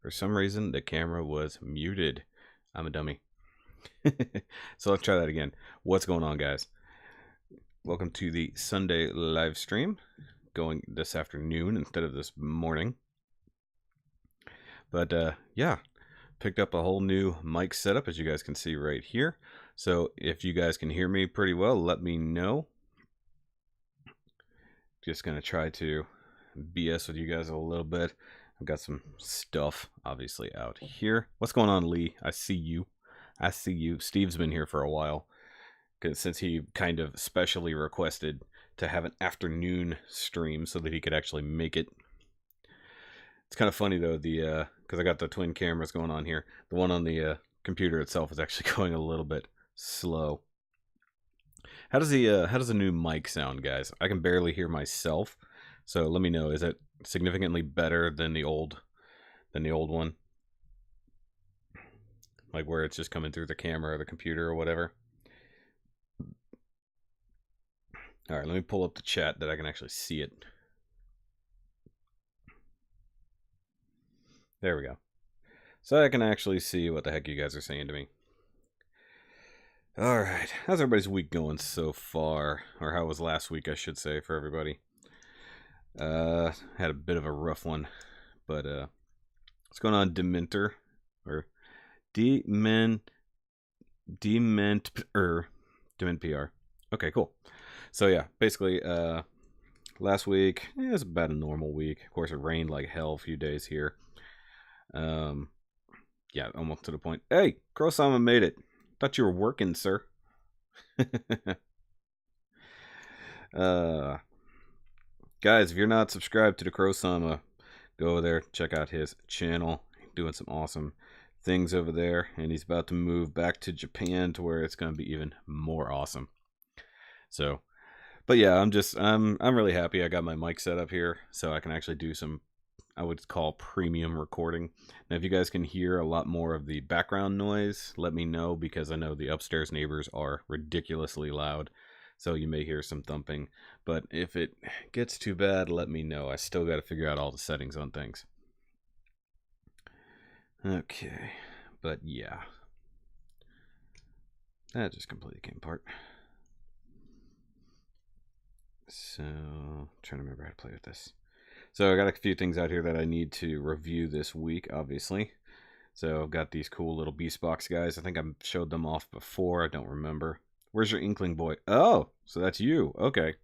For some reason, the camera was muted. I'm a dummy. So let's try that again. What's going on, guys? Welcome to the Sunday live stream, going this afternoon instead of this morning. But yeah, picked up a whole new mic setup, as you guys can see right here. So if you guys can hear me pretty well, let me know. Just gonna try to BS with you guys a little bit. I've got some stuff obviously out here. What's going on, Lee? I see you. I see you. Steve's been here for a while, because since he kind of specially requested to have an afternoon stream so that he could actually make it. It's kind of funny though, the because I got the twin cameras going on here. The one on the computer itself is actually going a little bit slow. How does the new mic sound, guys? I can barely hear myself, so let me know. Is it significantly better than the old one? Like where it's just coming through the camera or the computer or whatever. All right, let me pull up the chat that I can actually see it. There we go. So I can actually see what the heck you guys are saying to me. All right, how's everybody's week going so far? Or how was last week, I should say, for everybody. Had a bit of a rough one, but what's going on, Dementor? Or Dement PR. Okay, cool. So yeah, basically, last week it was about a normal week. Of course, it rained like hell a few days here. Yeah, almost to the point. Hey, Crosama made it. Thought you were working, sir. Guys, if you're not subscribed to the Crosama, go over there, check out his channel. He's doing some awesome things over there, and he's about to move back to Japan to where it's going to be even more awesome. So, but yeah, I'm really happy I got my mic set up here so I can actually do some, I would call, premium recording. Now, if you guys can hear a lot more of the background noise, let me know, because I know the upstairs neighbors are ridiculously loud, so you may hear some thumping. But if it gets too bad, let me know. I still got to figure out all the settings on things. Okay, but yeah, that just completely came apart. So, I'm trying to remember how to play with this. So I got a few things out here that I need to review this week, obviously. So I've got these cool little Beast Box guys. I think I showed them off before. I don't remember. Where's your Inkling boy? Oh, so that's you. Okay.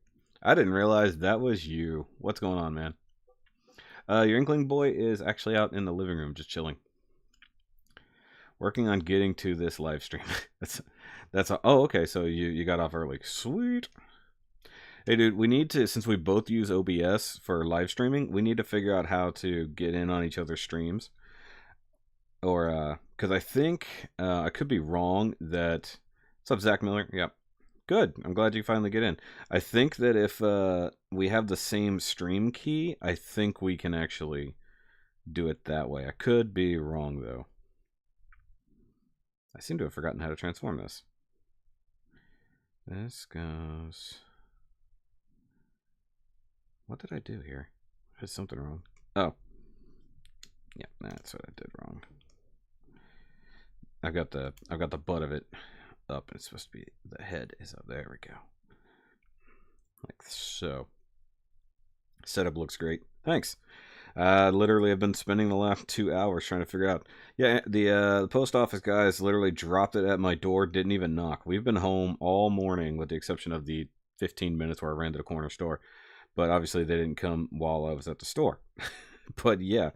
I didn't realize that was you. What's going on, man? Your Inkling boy is actually out in the living room, just chilling. Working on getting to this live stream. Oh, okay. So you got off early. Sweet. Hey, dude, we need to, since we both use OBS for live streaming, we need to figure out how to get in on each other's streams. Or, because I think, I could be wrong that, what's up, Zach Miller? Yep. Good. I'm glad you finally get in. I think that if we have the same stream key, I think we can actually do it that way. I could be wrong, though. I seem to have forgotten how to transform this. This goes... What did I do here? I did something wrong. Oh. Yeah, that's what I did wrong. I've got the butt of it up, and it's supposed to be, the head is up. There we go. Like so. Setup looks great. Thanks. Literally, I've been spending the last 2 hours trying to figure out. Yeah, the post office guys literally dropped it at my door, didn't even knock. We've been home all morning, with the exception of the 15 minutes where I ran to the corner store. But obviously they didn't come while I was at the store. But yeah,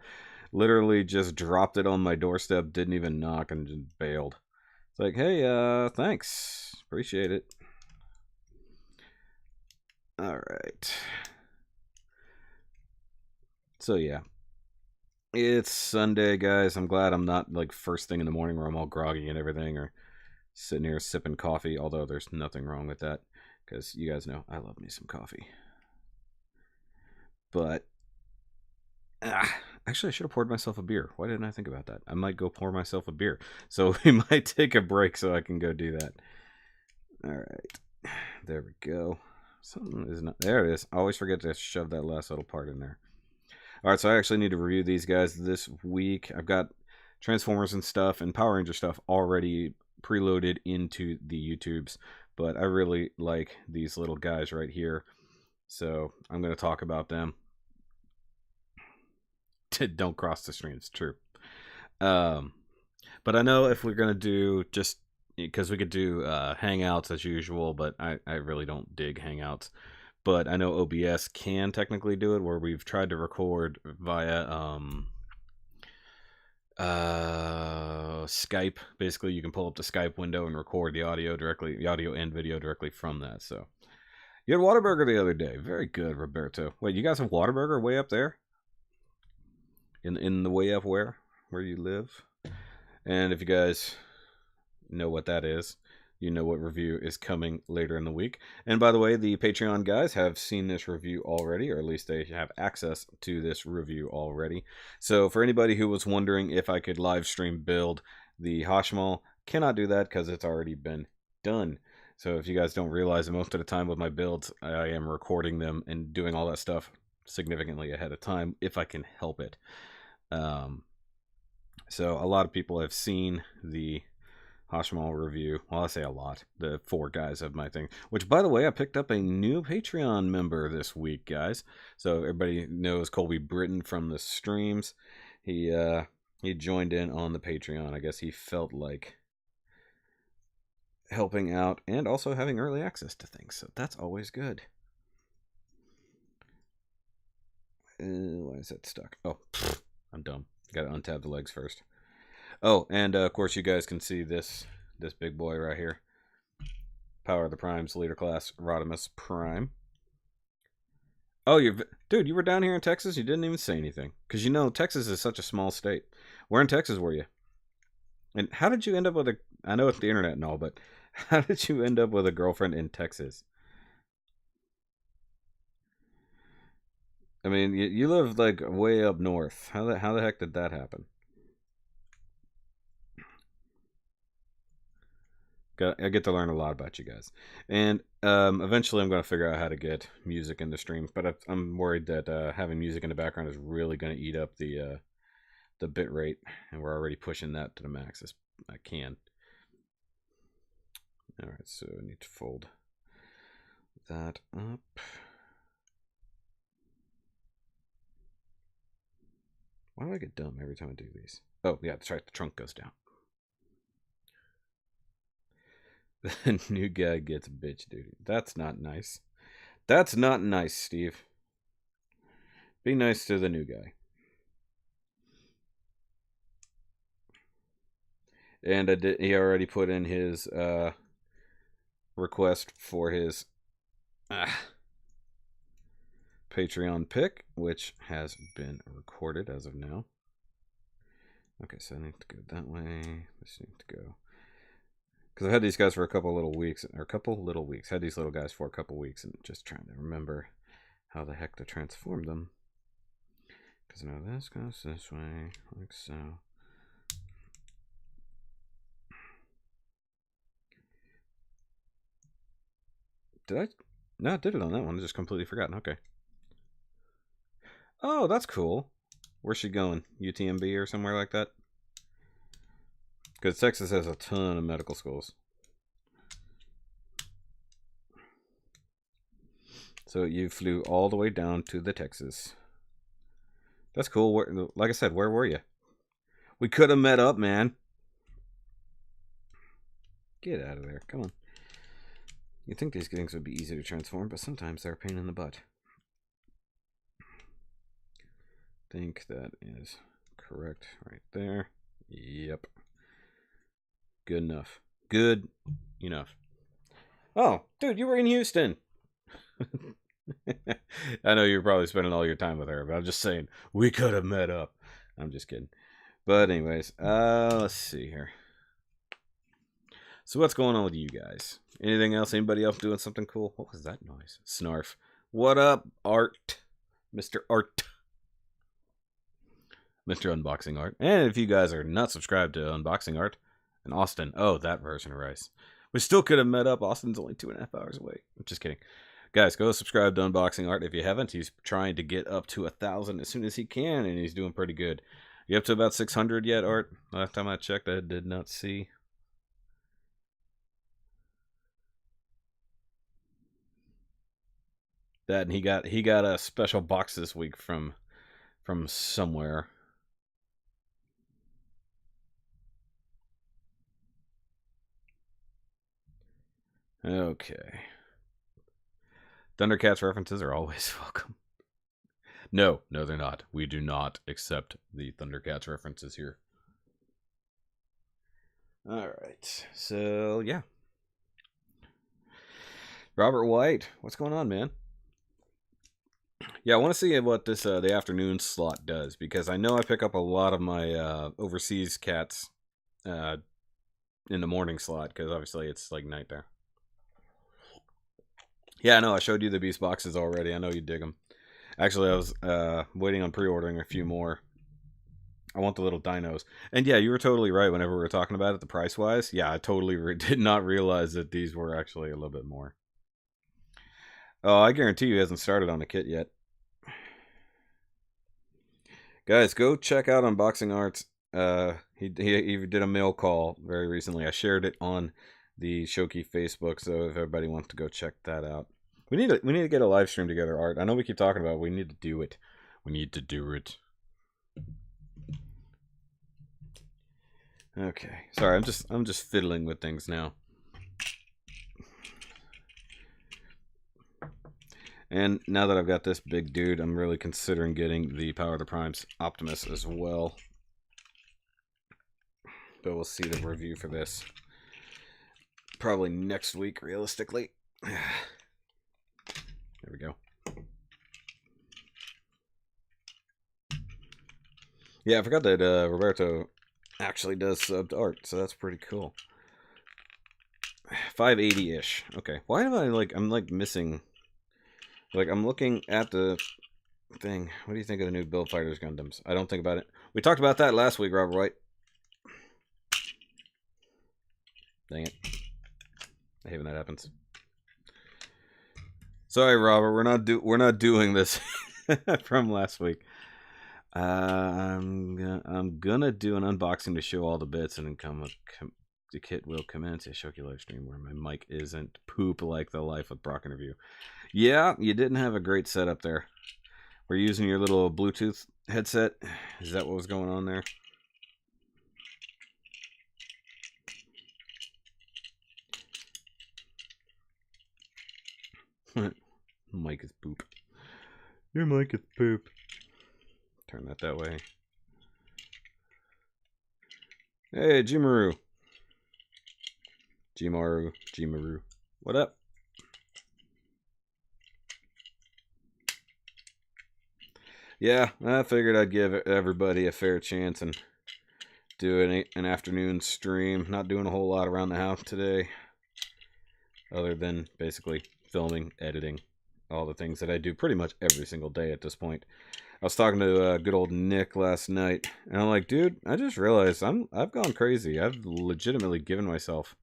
literally just dropped it on my doorstep, didn't even knock, and just bailed. It's like, hey, thanks. Appreciate it. All right. So yeah, it's Sunday, guys. I'm glad I'm not like first thing in the morning where I'm all groggy and everything, or sitting here sipping coffee, although there's nothing wrong with that, because you guys know I love me some coffee. But actually, I should have poured myself a beer. Why didn't I think about that? I might go pour myself a beer. So we might take a break so I can go do that. All right. There we go. Something is not... There it is. I always forget to shove that last little part in there. Alright, so I actually need to review these guys this week. I've got Transformers and stuff and Power Ranger stuff already preloaded into the YouTubes, but I really like these little guys right here, so I'm going to talk about them. Don't cross the stream, it's true. But I know if we're going to do just, because we could do Hangouts as usual, but I really don't dig Hangouts. But I know OBS can technically do it, where we've tried to record via Skype. Basically, you can pull up the Skype window and record the audio directly, the audio and video directly from that. So you had Whataburger the other day. Very good, Roberto. Wait, you guys have Whataburger way up there? In the way up where you live? And if you guys know what that is, you know what review is coming later in the week. And by the way, the Patreon guys have seen this review already, or at least they have access to this review already. So for anybody who was wondering if I could live stream build the Hashmal, cannot do that because it's already been done. So if you guys don't realize, most of the time with my builds, I am recording them and doing all that stuff significantly ahead of time if I can help it. So a lot of people have seen the Hashmal review. Well, I say a lot. The 4 guys of my thing. Which, by the way, I picked up a new Patreon member this week, guys. So everybody knows Colby Britton from the streams. He joined in on the Patreon. I guess he felt like helping out and also having early access to things. So that's always good. Why is that stuck? Oh, I'm dumb. Gotta untab the legs first. Oh, and of course you guys can see this big boy right here. Power of the Primes, Leader Class, Rodimus Prime. Oh, dude, you were down here in Texas? You didn't even say anything. Because you know, Texas is such a small state. Where in Texas were you? And how did you end up with a... I know it's the internet and all, but how did you end up with a girlfriend in Texas? I mean, you live like way up north. How the heck did that happen? I get to learn a lot about you guys, and eventually I'm going to figure out how to get music in the stream. But I'm worried that having music in the background is really going to eat up the bit rate, and we're already pushing that to the max as I can. All right, so I need to fold that up. Why do I get dumb every time I do these? Oh, yeah, that's right. The trunk goes down. The new guy gets bitch duty. That's not nice. That's not nice, Steve. Be nice to the new guy. And he already put in his request for his Patreon pick, which has been recorded as of now. Okay, so I need to go that way. This needs to go, because I've had these guys for a couple little weeks, Had these little guys for a couple weeks, and just trying to remember how the heck to transform them. Because now this goes this way, like so. Did I? No, I did it on that one. I just completely forgotten. Okay. Oh, that's cool. Where's she going? UTMB or somewhere like that? Because Texas has a ton of medical schools. So you flew all the way down to the Texas. That's cool. Like I said, where were you? We could have met up, man. Get out of there. Come on. You'd think these things would be easy to transform, but sometimes they're a pain in the butt. I think that is correct right there. Yep. Good enough. Good enough. Oh, dude, you were in Houston. I know you're probably spending all your time with her, but I'm just saying, we could have met up. I'm just kidding. But anyways, let's see here. So what's going on with you guys? Anything else? Anybody else doing something cool? What was that noise? Snarf. What up, Art? Mr. Art. Mr. Unboxing Art. And if you guys are not subscribed to Unboxing Art, and Austin, oh, that version of Rice. We still could have met up. Austin's only 2.5 hours away. I'm just kidding. Guys, go subscribe to Unboxing Art if you haven't. He's trying to get up to 1,000 as soon as he can, and he's doing pretty good. You up to about 600 yet, Art? Last time I checked, I did not see. That, and he got a special box this week from somewhere. Okay. Thundercats references are always welcome. No, they're not. We do not accept the Thundercats references here. Alright, so yeah. Robert White, what's going on, man? Yeah, I want to see what this the afternoon slot does, because I know I pick up a lot of my overseas cats in the morning slot, because obviously it's like night there. Yeah, I know. I showed you the Beast boxes already. I know you dig them. Actually, I was waiting on pre-ordering a few more. I want the little dinos. And yeah, you were totally right whenever we were talking about it, the price-wise. Yeah, I totally did not realize that these were actually a little bit more. Oh, I guarantee you he hasn't started on the kit yet. Guys, go check out Unboxing Arts. He did a mail call very recently. I shared it on the Shoky Facebook, so if everybody wants to go check that out. We need to get a live stream together, Art. I know we keep talking about it. We need to do it. We need to do it. Okay. Sorry, I'm just fiddling with things now. And now that I've got this big dude, I'm really considering getting the Power of the Primes Optimus as well. But we'll see the review for this probably next week, realistically. There we go. Yeah, I forgot that Roberto actually does subbed art, so that's pretty cool. 580-ish. Okay. Why am I I'm missing... Like, I'm looking at the thing. What do you think of the new Build Fighters Gundams? I don't think about it. We talked about that last week, Robert White. Dang it. I hate when that happens. Sorry, Robert. We're not doing this from last week. I'm gonna do an unboxing to show all the bits, and then the kit will commence a Shoky live stream where my mic isn't poop like the Life with Brock interview. Yeah, you didn't have a great setup there. We're using your little Bluetooth headset. Is that what was going on there? Mic is poop. Your mic is poop. Turn that way. Hey, Jimaru. Jimaru. What up? Yeah, I figured I'd give everybody a fair chance and do an afternoon stream. Not doing a whole lot around the house today, other than basically filming, editing, all the things that I do pretty much every single day at this point. I was talking to good old Nick last night, and I'm like, dude, I just realized I've gone crazy. I've legitimately given myself...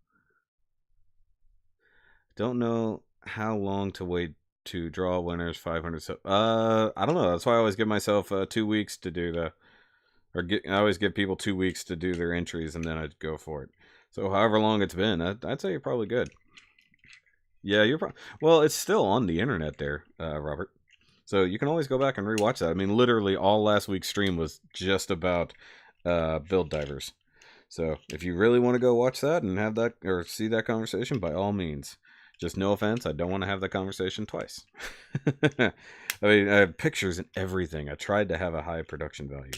Don't know how long to wait to draw winners 500. I don't know. That's why I always give myself 2 weeks to do I always give people 2 weeks to do their entries, and then I'd go for it. So however long it's been, I'd say you're probably good. Yeah, you're probably... Well, it's still on the internet there, Robert. So you can always go back and rewatch that. I mean, literally all last week's stream was just about build divers. So if you really want to go watch that and have that, or see that conversation, by all means. Just no offense, I don't want to have that conversation twice. I mean, I have pictures and everything. I tried to have a high production value.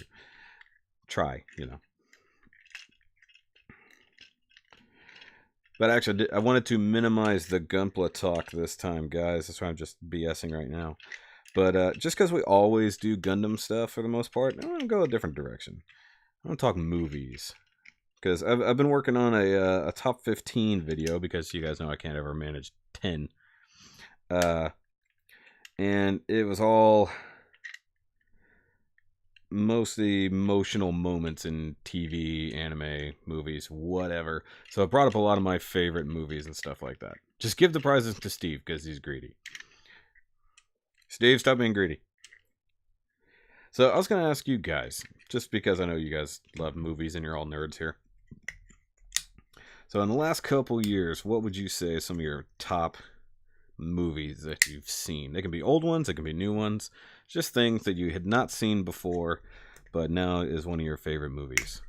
Try, you know. But actually, I wanted to minimize the Gunpla talk this time, guys. That's why I'm just BSing right now. But just because we always do Gundam stuff for the most part, I want to go a different direction. I want to talk movies. Because I've been working on a top 15 video, because you guys know I can't ever manage 10. And it was all mostly emotional moments in TV, anime, movies, whatever. So I brought up a lot of my favorite movies and stuff like that. Just give the prizes to Steve, because he's greedy. Steve, stop being greedy. So I was going to ask you guys, just because I know you guys love movies and you're all nerds here. So in the last couple years, what would you say some of your top movies that you've seen? They can be old ones, they can be new ones, just things that you had not seen before, but now is one of your favorite movies.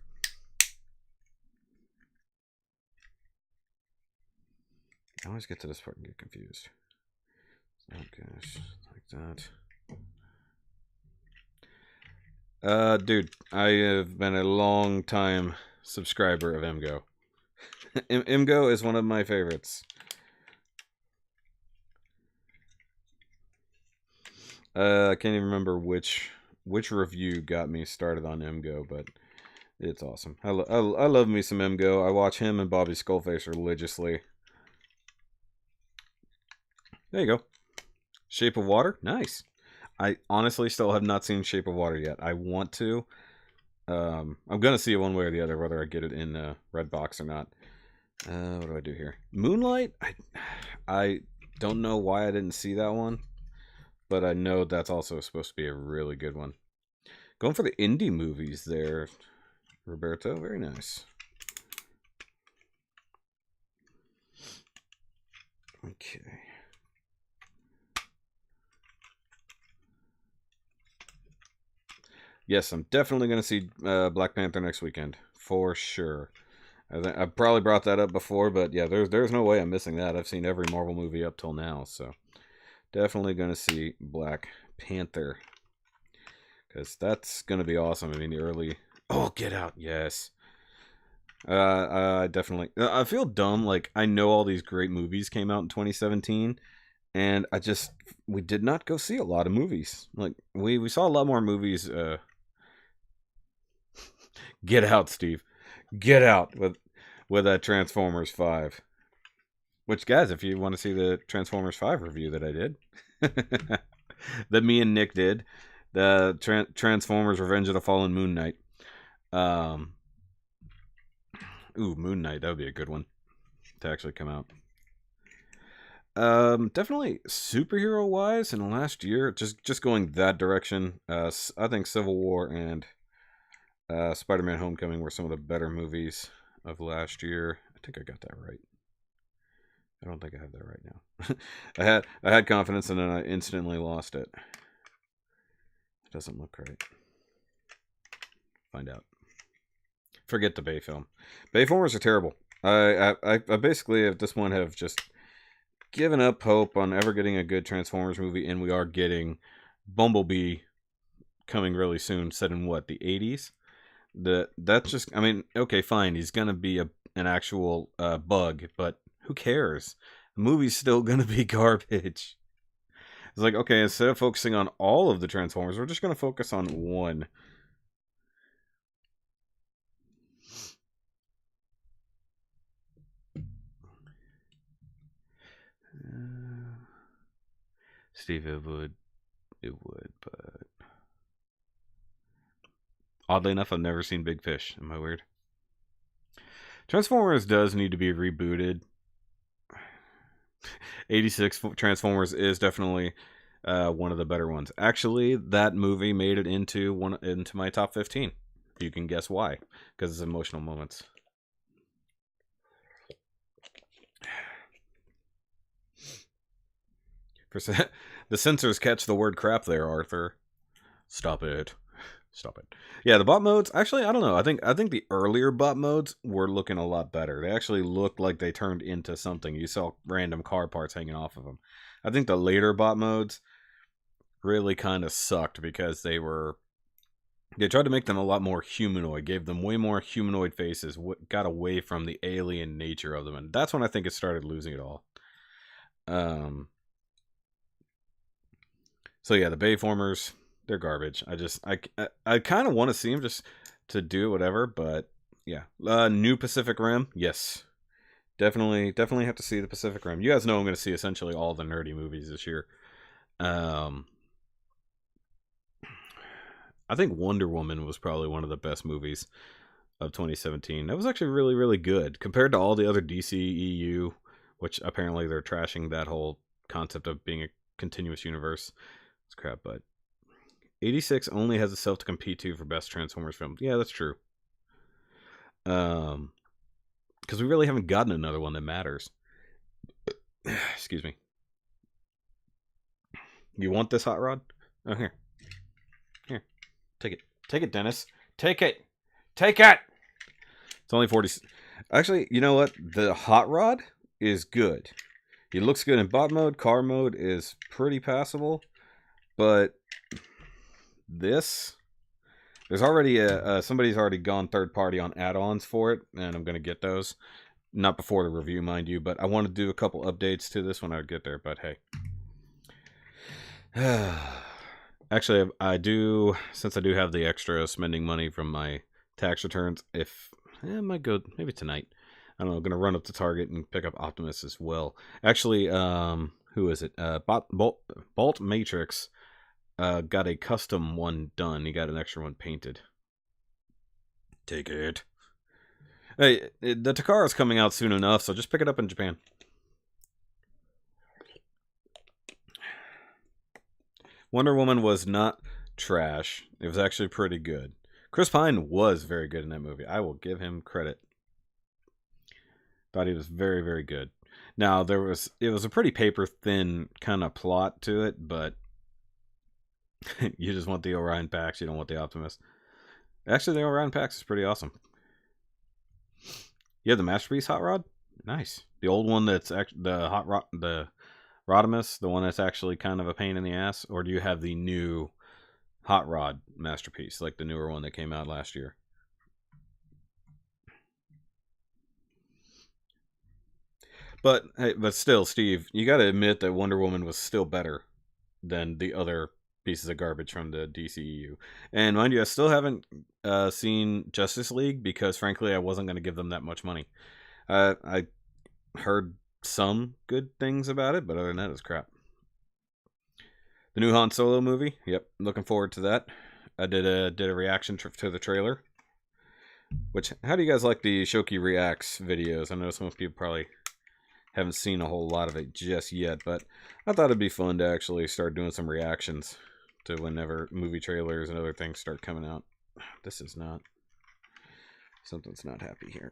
I always get to this part and get confused. Oh gosh, like that. Dude, I have been a long time subscriber of MGO. MGO is one of my favorites. I can't even remember which review got me started on MGO, but it's awesome. I love me some MGO. I watch him and Bobby Skullface religiously. There you go. Shape of Water, nice. I honestly still have not seen Shape of Water yet. I want to. I'm gonna see it one way or the other, whether I get it in Redbox or not. What do I do here? Moonlight. I don't know why I didn't see that one, but I know that's also supposed to be a really good one. Going for the indie movies there, Roberto. Very nice. Okay. Yes, I'm definitely going to see Black Panther next weekend, for sure. I probably brought that up before, but yeah, there's no way I'm missing that. I've seen every Marvel movie up till now, so definitely going to see Black Panther. Because that's going to be awesome. I mean, the early... Oh, Get Out, yes. I definitely... I feel dumb, like, I know all these great movies came out in 2017, and we did not go see a lot of movies. Like, we saw a lot more movies... Get Out, Steve. Get Out with Transformers 5. Which, guys, if you want to see the Transformers 5 review that I did, that me and Nick did, the Transformers Revenge of the Fallen Moon Knight. Moon Knight, that would be a good one to actually come out. Definitely superhero-wise in the last year, just going that direction. I think Civil War and Spider-Man Homecoming were some of the better movies of last year. I think I got that right. I don't think I have that right now. I had confidence and then I instantly lost it. It doesn't look right. Find out. Forget the Bay film. Bayformers are terrible. I basically at this point have just given up hope on ever getting a good Transformers movie, and we are getting Bumblebee coming really soon, set in what, the 80s? That's just, I mean, okay, fine, he's gonna be an actual bug, but who cares? The movie's still gonna be garbage. It's like, okay, instead of focusing on all of the Transformers, we're just gonna focus on one. Steve, it would, but oddly enough, I've never seen Big Fish. Am I weird? Transformers does need to be rebooted. 86 Transformers is definitely one of the better ones. Actually, that movie made it into my top 15. You can guess why, because it's emotional moments. The censors catch the word crap there, Arthur. Stop it. Stop it. Yeah, the bot modes, actually, I don't know. I think the earlier bot modes were looking a lot better. They actually looked like they turned into something. You saw random car parts hanging off of them. I think the later bot modes really kind of sucked because they tried to make them a lot more humanoid, gave them way more humanoid faces, got away from the alien nature of them, and that's when I think it started losing it all. So yeah, the Bayformers, they're garbage. I kind of want to see them just to do whatever, but yeah. New Pacific Rim, yes. Definitely have to see the Pacific Rim. You guys know I'm going to see essentially all the nerdy movies this year. I think Wonder Woman was probably one of the best movies of 2017. That was actually really, really good compared to all the other DCEU, which apparently they're trashing that whole concept of being a continuous universe. It's crap, but 86 only has itself to compete to for best Transformers film. Yeah, that's true. Because we really haven't gotten another one that matters. Excuse me. You want this hot rod? Oh, here. Here. Take it. Take it, Dennis. Take it. Take it! It's only 40. Actually, you know what? The hot rod is good. He looks good in bot mode. Car mode is pretty passable. But this... There's already somebody's already gone third party on add-ons for it, and I'm going to get those. Not before the review, mind you, but I want to do a couple updates to this when I get there, but hey. Actually, I do, since I do have the extra spending money from my tax returns, I might go, maybe tonight. I don't know, I'm going to run up to Target and pick up Optimus as well. Actually, who is it? Bolt Matrix got a custom one done. He got an extra one painted. Take it. Hey, the Takara's coming out soon enough, so just pick it up in Japan. Wonder Woman was not trash. It was actually pretty good. Chris Pine was very good in that movie. I will give him credit. Thought he was very, very good. Now, it was a pretty paper-thin kind of plot to it, but you just want the Orion Pax, you don't want the Optimus. Actually, the Orion Pax is pretty awesome. You have the Masterpiece Hot Rod? Nice. The old one that's the Hot Rod, the Rodimus, the one that's actually kind of a pain in the ass? Or do you have the new Hot Rod Masterpiece, like the newer one that came out last year? But hey, but still, Steve, you got to admit that Wonder Woman was still better than the other pieces of garbage from the DCEU. And mind you, I still haven't seen Justice League because, frankly, I wasn't going to give them that much money. I heard some good things about it, but other than that, it's crap. The new Han Solo movie. Yep, looking forward to that. I did a reaction to the trailer. Which, how do you guys like the Shoky Reacts videos? I know some people probably haven't seen a whole lot of it just yet, but I thought it'd be fun to actually start doing some reactions to whenever movie trailers and other things start coming out. This is not... Something's not happy here.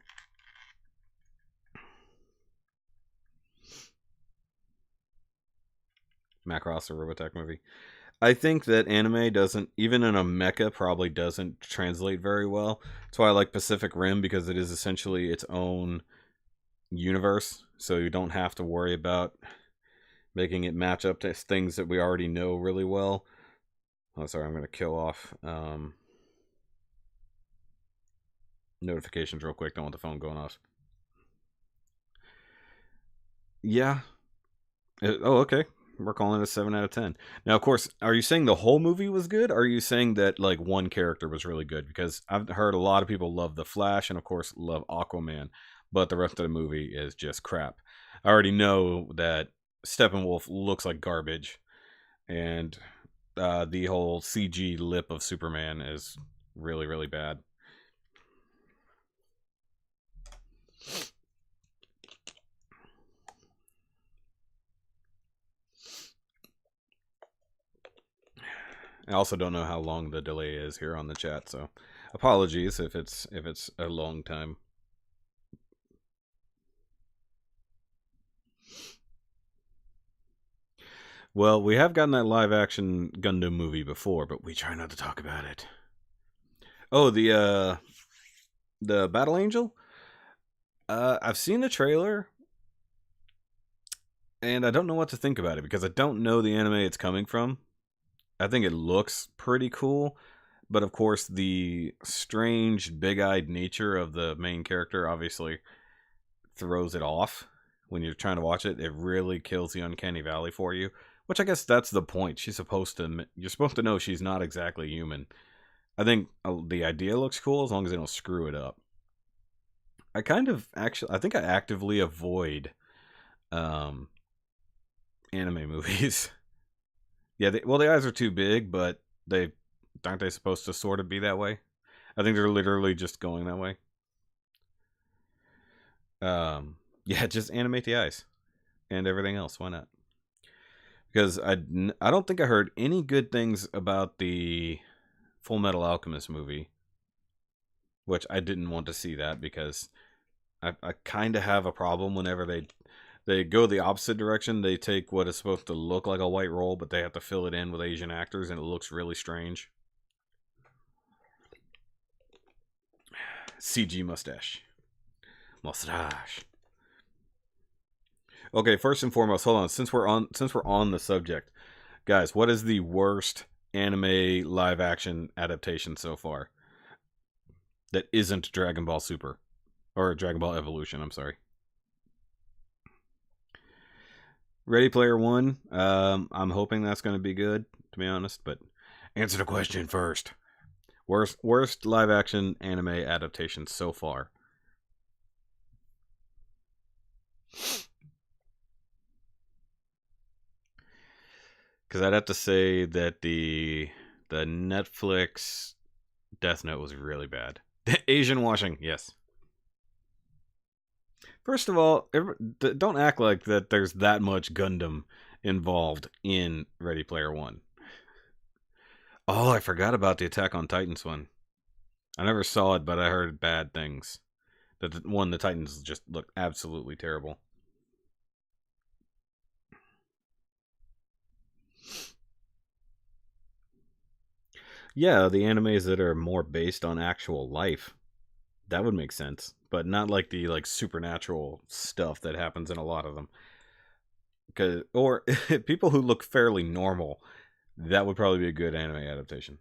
Macross, the Robotech movie. I think that anime doesn't, even in a mecha, probably doesn't translate very well. That's why I like Pacific Rim, because it is essentially its own universe, so you don't have to worry about making it match up to things that we already know really well. Oh, sorry, I'm going to kill off notifications real quick. Don't want the phone going off. Yeah. Oh, okay. We're calling it a 7 out of 10. Now, of course, are you saying the whole movie was good? Or are you saying that, like, one character was really good? Because I've heard a lot of people love The Flash and, of course, love Aquaman. But the rest of the movie is just crap. I already know that Steppenwolf looks like garbage. And the whole CG lip of Superman is really, really bad. I also don't know how long the delay is here on the chat, so apologies if it's a long time. Well, we have gotten that live action Gundam movie before, but we try not to talk about it. Oh, the Battle Angel? I've seen the trailer, and I don't know what to think about it because I don't know the anime it's coming from. I think it looks pretty cool, but of course the strange big-eyed nature of the main character obviously throws it off when you're trying to watch it. It really kills the uncanny valley for you, which I guess that's the point. You're supposed to know she's not exactly human. I think the idea looks cool as long as they don't screw it up. I think I actively avoid anime movies. Yeah, the eyes are too big, but aren't they supposed to sort of be that way? I think they're literally just going that way. Yeah, just animate the eyes and everything else. Why not? Because I don't think I heard any good things about the Full Metal Alchemist movie, which I didn't want to see that because I kind of have a problem whenever they go the opposite direction. They take what is supposed to look like a white roll, but they have to fill it in with Asian actors, and it looks really strange. CG mustache. Okay, first and foremost, hold on. Since we're on the subject, guys, what is the worst anime live action adaptation so far that isn't Dragon Ball Super or Dragon Ball Evolution? I'm sorry. Ready Player One. I'm hoping that's going to be good, to be honest. But answer the question first. Worst live action anime adaptation so far. Because I'd have to say that the Netflix Death Note was really bad. Asian washing, yes. First of all, don't act like that there's that much Gundam involved in Ready Player One. Oh, I forgot about the Attack on Titans one. I never saw it, but I heard bad things. That the Titans just look absolutely terrible. Yeah, the animes that are more based on actual life. That would make sense, but not like the supernatural stuff that happens in a lot of them. Or people who look fairly normal, that would probably be a good anime adaptation.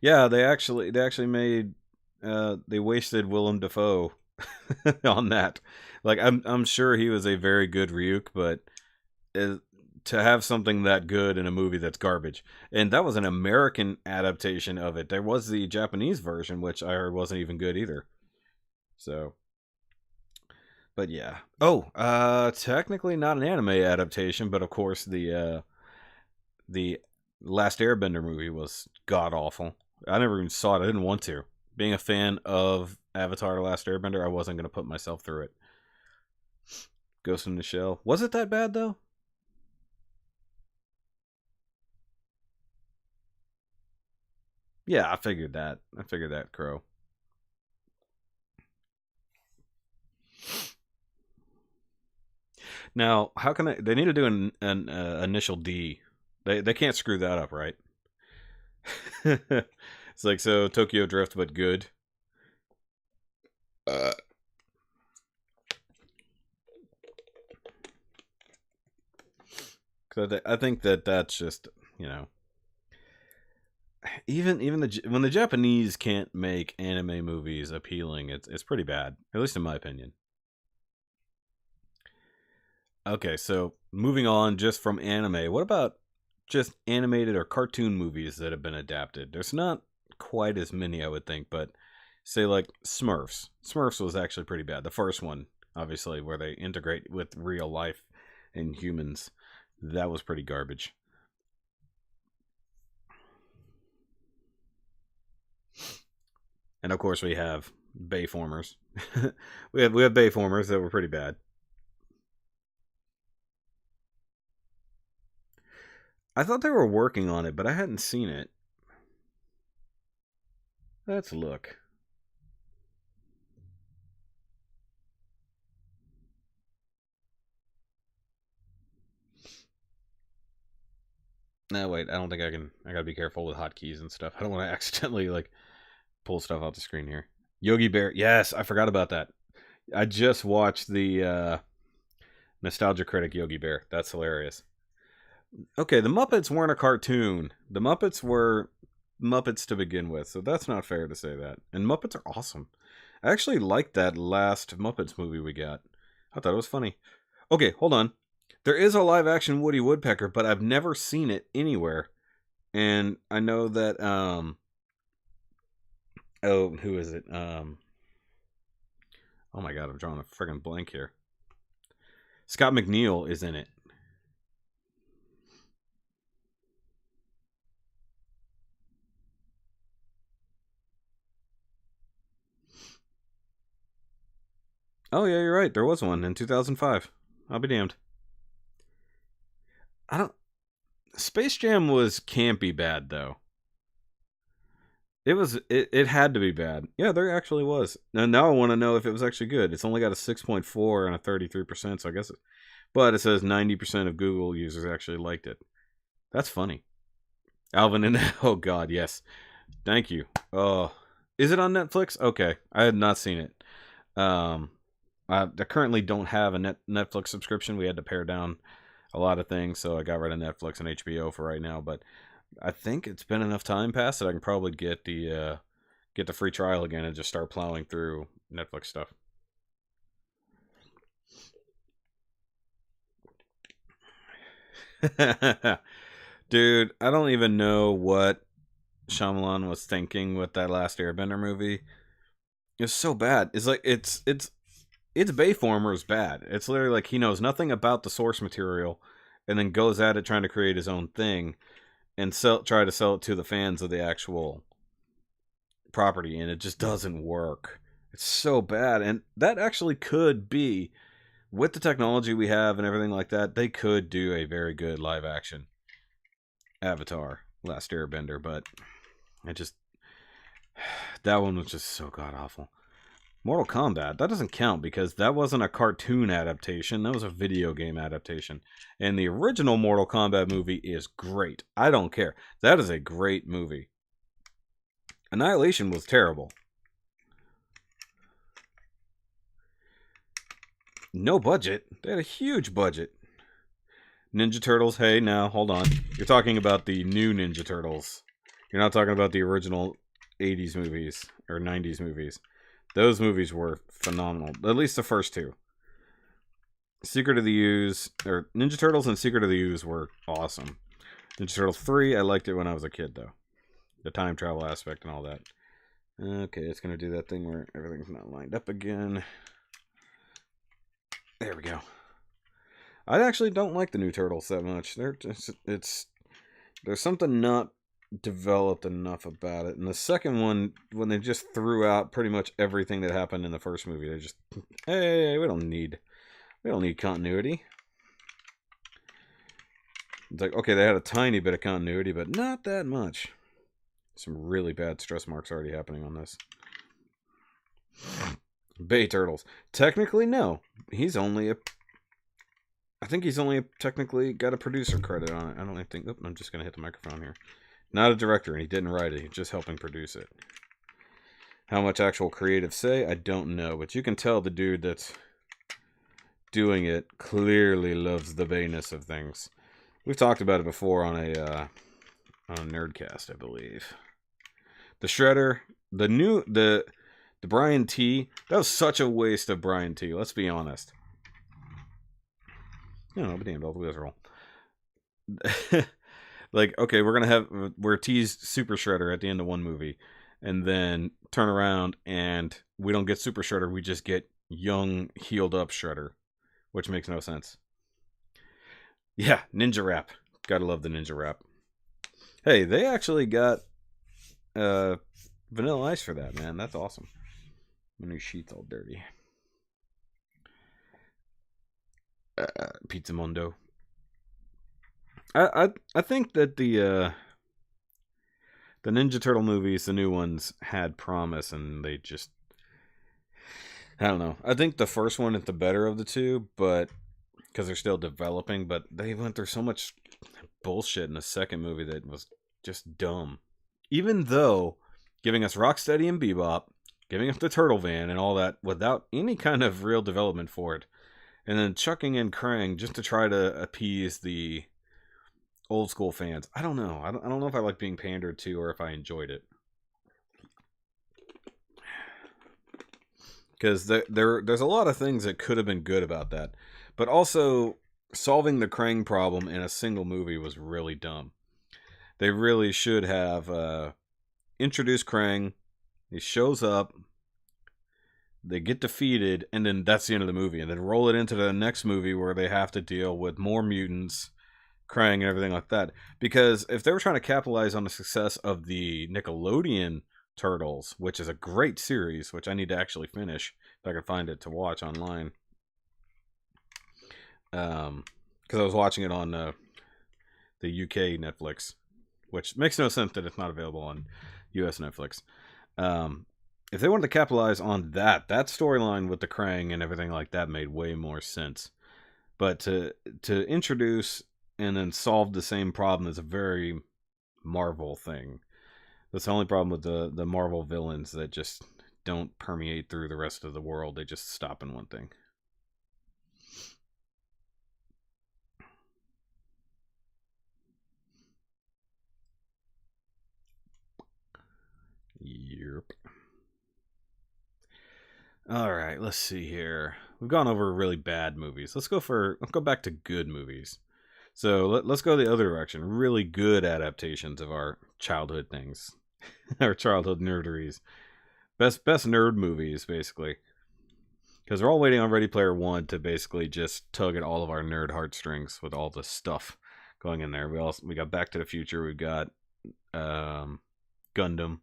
Yeah, they actually made they wasted Willem Dafoe on that. Like I'm sure he was a very good Ryuk, but to have something that good in a movie that's garbage. And that was an American adaptation of it. There was the Japanese version, which I heard wasn't even good either. So, but yeah. Oh, technically not an anime adaptation, but of course the Last Airbender movie was god awful. I never even saw it. I didn't want to. Being a fan of Avatar: The Last Airbender, I wasn't going to put myself through it. Ghost in the Shell. Was it that bad though? Yeah, I figured that. Crow. Now, how can they need to do an initial D. They can't screw that up, right? It's like, so Tokyo Drift, but good. Uh, 'Cause I think that's just, you know, even when the Japanese can't make anime movies appealing, it's pretty bad, at least in my opinion. Okay, so moving on just from anime, what about just animated or cartoon movies that have been adapted? There's not quite as many, I would think, but say like Smurfs. Smurfs was actually pretty bad. The first one, obviously, where they integrate with real life and humans, that was pretty garbage. And of course, we have Bayformers. we have Bayformers that were pretty bad. I thought they were working on it, but I hadn't seen it. Let's look. No, wait. I don't think I can. I gotta be careful with hotkeys and stuff. I don't want to accidentally pull stuff off the screen here. Yogi Bear. Yes, I forgot about that. I just watched the Nostalgia Critic Yogi Bear. That's hilarious. Okay, the Muppets weren't a cartoon. The Muppets were Muppets to begin with, so that's not fair to say that. And Muppets are awesome. I actually liked that last Muppets movie we got. I thought it was funny. Okay, hold on. There is a live action Woody Woodpecker, but I've never seen it anywhere. And I know that oh, who is it? Oh my god, I'm drawing a friggin' blank here. Scott McNeil is in it. Oh yeah, you're right. There was one in 2005. I'll be damned. I don't. Space Jam was campy bad though. It was. It had to be bad. Yeah, there actually was. Now I want to know if it was actually good. It's only got a 6.4 and a 33%. So I guess. But it says 90% of Google users actually liked it. That's funny. Alvin and oh god, yes. Thank you. Oh, is it on Netflix? Okay, I had not seen it. I currently don't have a Netflix subscription. We had to pare down a lot of things, so I got rid of Netflix and HBO for right now. But I think it's been enough time past that I can probably get the free trial again and just start plowing through Netflix stuff. Dude, I don't even know what Shyamalan was thinking with that last Airbender movie. It's so bad. It's like it's Bayformer's bad. It's literally like he knows nothing about the source material, and then goes at it trying to create his own thing, and try to sell it to the fans of the actual property, and it just doesn't work. It's so bad, and that actually could be, with the technology we have and everything like that, they could do a very good live action Avatar: Last Airbender, but I just that one was just so god awful. Mortal Kombat, that doesn't count because that wasn't a cartoon adaptation. That was a video game adaptation. And the original Mortal Kombat movie is great. I don't care. That is a great movie. Annihilation was terrible. No budget. They had a huge budget. Ninja Turtles, hey, now, hold on. You're talking about the new Ninja Turtles. You're not talking about the original 80s movies or 90s movies. Those movies were phenomenal. At least the first two. Secret of the Ooze, or Ninja Turtles and Secret of the Ooze were awesome. Ninja Turtles 3, I liked it when I was a kid, though. The time travel aspect and all that. Okay, it's going to do that thing where everything's not lined up again. There we go. I actually don't like the new Turtles that much. There's something not developed enough about it. And the second one, when they just threw out pretty much everything that happened in the first movie, they just, hey, we don't need continuity. It's like, okay, they had a tiny bit of continuity, but not that much. Some really bad stress marks already happening on this. Bay Turtles. Technically, no. I think he's only technically got a producer credit on it. I don't think. Oops, I'm just going to hit the microphone here. Not a director, and he didn't write it. He's just helping produce it. How much actual creative say, I don't know. But you can tell the dude that's doing it clearly loves the bayness of things. We've talked about it before on a Nerdcast, I believe. The Shredder, the Brian T. That was such a waste of Brian T. Let's be honest. No, but damn, all the wheels roll. Like, okay, we're teased Super Shredder at the end of one movie, and then turn around and we don't get Super Shredder, we just get young, healed up Shredder, which makes no sense. Yeah, Ninja Rap. Gotta love the Ninja Rap. Hey, they actually got Vanilla Ice for that, man. That's awesome. My new sheet's all dirty. Pizza Mundo. I think that the Ninja Turtle movies, the new ones, had promise, and they just, I don't know. I think the first one is the better of the two, but because they're still developing, but they went through so much bullshit in the second movie that was just dumb. Even though giving us Rocksteady and Bebop, giving us the Turtle Van and all that without any kind of real development for it, and then chucking in Krang just to try to appease the old school fans. I don't know. I don't know if I like being pandered to or if I enjoyed it. Because there's a lot of things that could have been good about that. But also, solving the Krang problem in a single movie was really dumb. They really should have introduced Krang. He shows up. They get defeated, and then that's the end of the movie. And then roll it into the next movie where they have to deal with more mutants, Krang, and everything like that. Because if they were trying to capitalize on the success of the Nickelodeon Turtles, which is a great series, which I need to actually finish if I can find it to watch online. Because I was watching it on the UK Netflix, which makes no sense that it's not available on US Netflix. If they wanted to capitalize on that storyline with the Krang and everything like that made way more sense. But to introduce and then solve the same problem is a very Marvel thing. That's the only problem with the Marvel villains, that just don't permeate through the rest of the world. They just stop in one thing. Yep. All right, let's see here. We've gone over really bad movies. Let's go back to good movies. So let's go the other direction. Really good adaptations of our childhood things, our childhood nerderies. Best nerd movies, basically. Because we're all waiting on Ready Player One to basically just tug at all of our nerd heartstrings with all the stuff going in there. We got Back to the Future. We've got Gundam.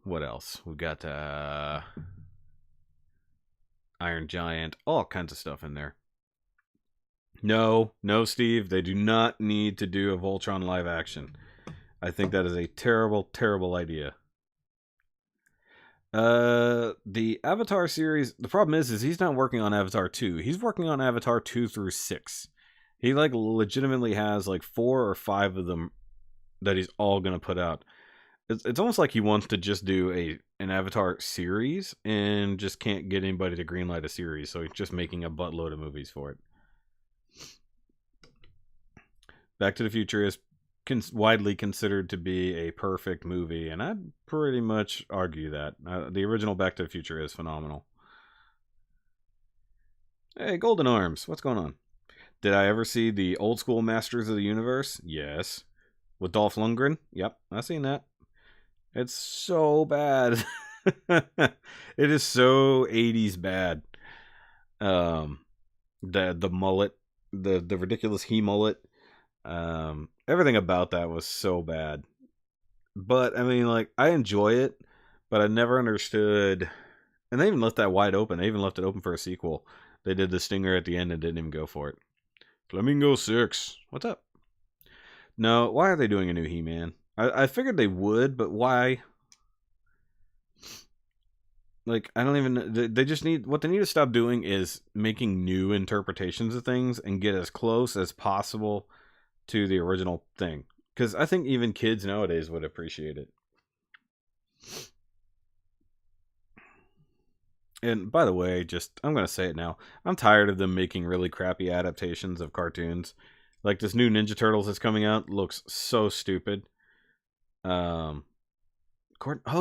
What else? We've got Iron Giant. All kinds of stuff in there. No, Steve. They do not need to do a Voltron live action. I think that is a terrible, terrible idea. The Avatar series, the problem is he's not working on Avatar 2. He's working on Avatar 2 through 6. He like legitimately has like 4 or 5 of them that he's all going to put out. It's almost like he wants to just do an Avatar series and just can't get anybody to greenlight a series, so he's just making a buttload of movies for it. Back to the Future is widely considered to be a perfect movie, and I'd pretty much argue that. The original Back to the Future is phenomenal. Hey, Golden Arms, what's going on? Did I ever see the old school Masters of the Universe? Yes. With Dolph Lundgren? Yep, I've seen that. It's so bad. It is so 80s bad. The mullet, the ridiculous he mullet. Everything about that was so bad. But I mean, like, I enjoy it, but I never understood. And they even left that wide open. They even left it open for a sequel. They did the stinger at the end and didn't even go for it. Flamingo 6. What's up? No, why are they doing a new He-Man? I figured they would, but why? Like, I don't even... They just need... What they need to stop doing is making new interpretations of things and get as close as possible to the original thing. Because I think even kids nowadays would appreciate it. And by the way, I'm going to say it now. I'm tired of them making really crappy adaptations of cartoons. Like this new Ninja Turtles that's coming out looks so stupid. Oh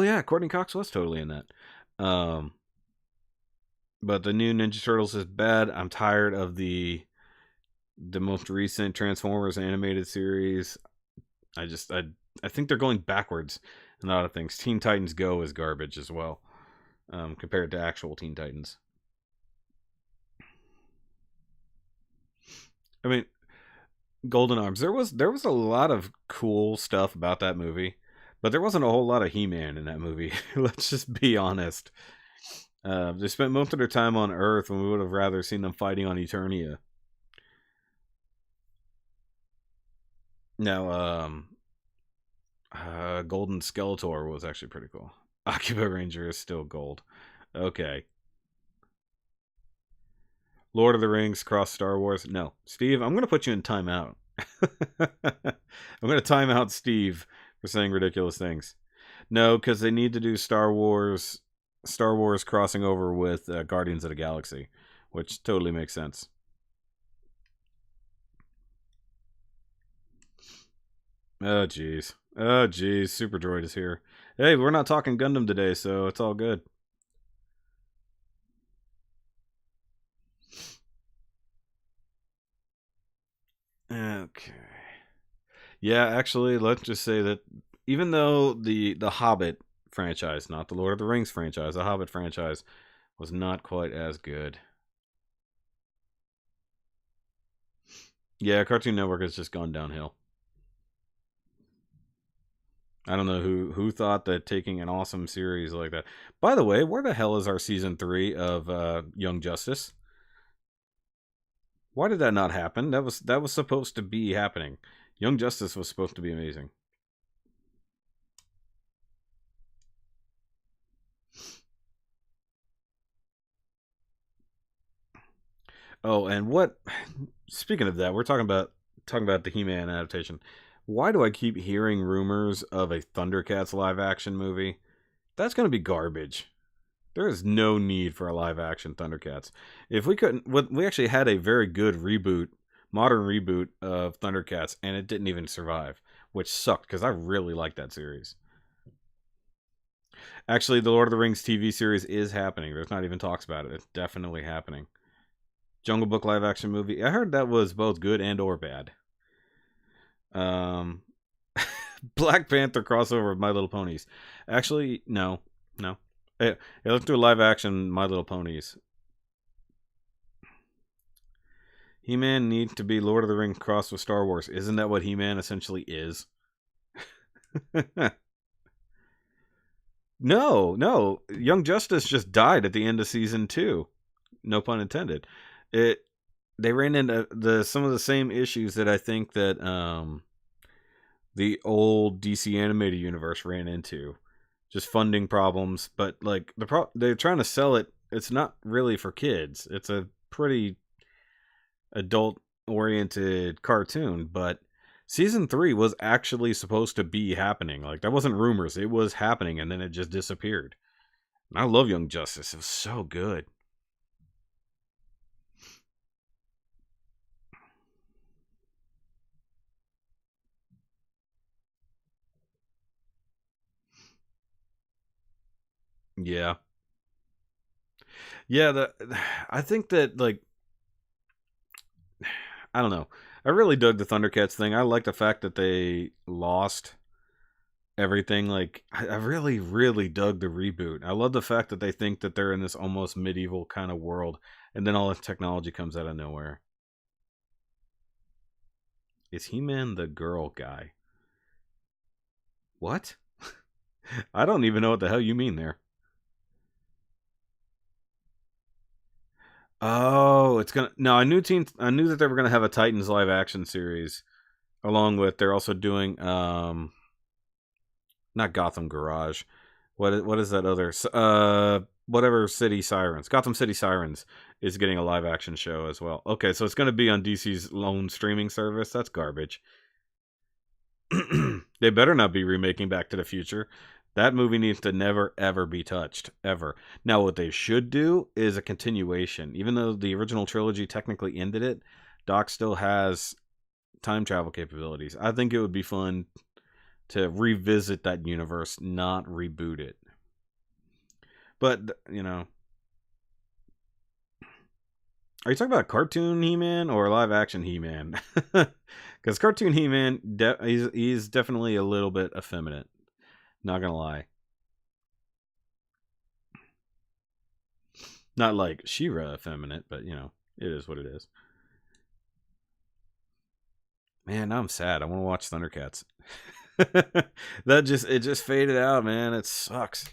yeah, Courtney Cox was totally in that. But the new Ninja Turtles is bad. I'm tired of the most recent Transformers animated series. I think they're going backwards in a lot of things. Teen Titans Go is garbage as well, compared to actual Teen Titans. I mean, Golden Arms. There was a lot of cool stuff about that movie, but there wasn't a whole lot of He-Man in that movie. Let's just be honest. They spent most of their time on Earth when we would have rather seen them fighting on Eternia. Now, Golden Skeletor was actually pretty cool. Akiba Ranger is still gold. Okay. Lord of the Rings cross Star Wars. No. Steve, I'm going to put you in timeout. I'm going to time out Steve for saying ridiculous things. No, because they need to do Star Wars crossing over with Guardians of the Galaxy, which totally makes sense. Oh, jeez. Oh, jeez. Super Droid is here. Hey, we're not talking Gundam today, so it's all good. Okay. Yeah, actually, let's just say that even though the Hobbit franchise, not the Lord of the Rings franchise, the Hobbit franchise was not quite as good. Yeah, Cartoon Network has just gone downhill. I don't know who thought that taking an awesome series like that. By the way, where the hell is our season 3 of Young Justice? Why did that not happen? That was supposed to be happening. Young Justice was supposed to be amazing. Oh, and what? Speaking of that, we're talking about the He-Man adaptation. Why do I keep hearing rumors of a Thundercats live action movie? That's going to be garbage. There is no need for a live action Thundercats. If we couldn't, we actually had a very good reboot, modern reboot of Thundercats, and it didn't even survive, which sucked because I really like that series. Actually, the Lord of the Rings TV series is happening. There's not even talks about it. It's definitely happening. Jungle Book live action movie. I heard that was both good and or bad. Um, Black Panther crossover with My Little Ponies. Actually, no, no. Hey, let's do a live action My Little Ponies. He-Man needs to be Lord of the Rings crossed with Star Wars. Isn't that what He-Man essentially is? No. Young Justice just died at the end of season 2. No pun intended. They ran into some of the same issues that I think that the old DC animated universe ran into. Just funding problems, but like they're trying to sell it. It's not really for kids. It's a pretty adult oriented cartoon, but season 3 was actually supposed to be happening. Like that wasn't rumors. It was happening and then it just disappeared. And I love Young Justice. It was so good. Yeah. Yeah, I think that like I don't know. I really dug the Thundercats thing. I like the fact that they lost everything. Like I really, really dug the reboot. I love the fact that they think that they're in this almost medieval kind of world, and then all this technology comes out of nowhere. Is He-Man the girl guy? What? I don't even know what the hell you mean there. Oh, it's gonna. No, I knew that they were gonna have a Titans live action series, along with they're also doing not Gotham Garage. What is that other whatever City Sirens? Gotham City Sirens is getting a live action show as well. Okay, so it's going to be on DC's lone streaming service. That's garbage. They better not be remaking Back to the Future. That movie needs to never ever be touched ever. Now what they should do is a continuation. Even though the original trilogy technically ended it, Doc still has time travel capabilities. I think it would be fun to revisit that universe, not reboot it. But, are you talking about cartoon He-Man or live action He-Man? Because cartoon He-Man, he's definitely a little bit effeminate. Not gonna lie. Not like She-Ra effeminate, but it is what it is. Man, now I'm sad. I want to watch Thundercats. It just faded out, man. It sucks.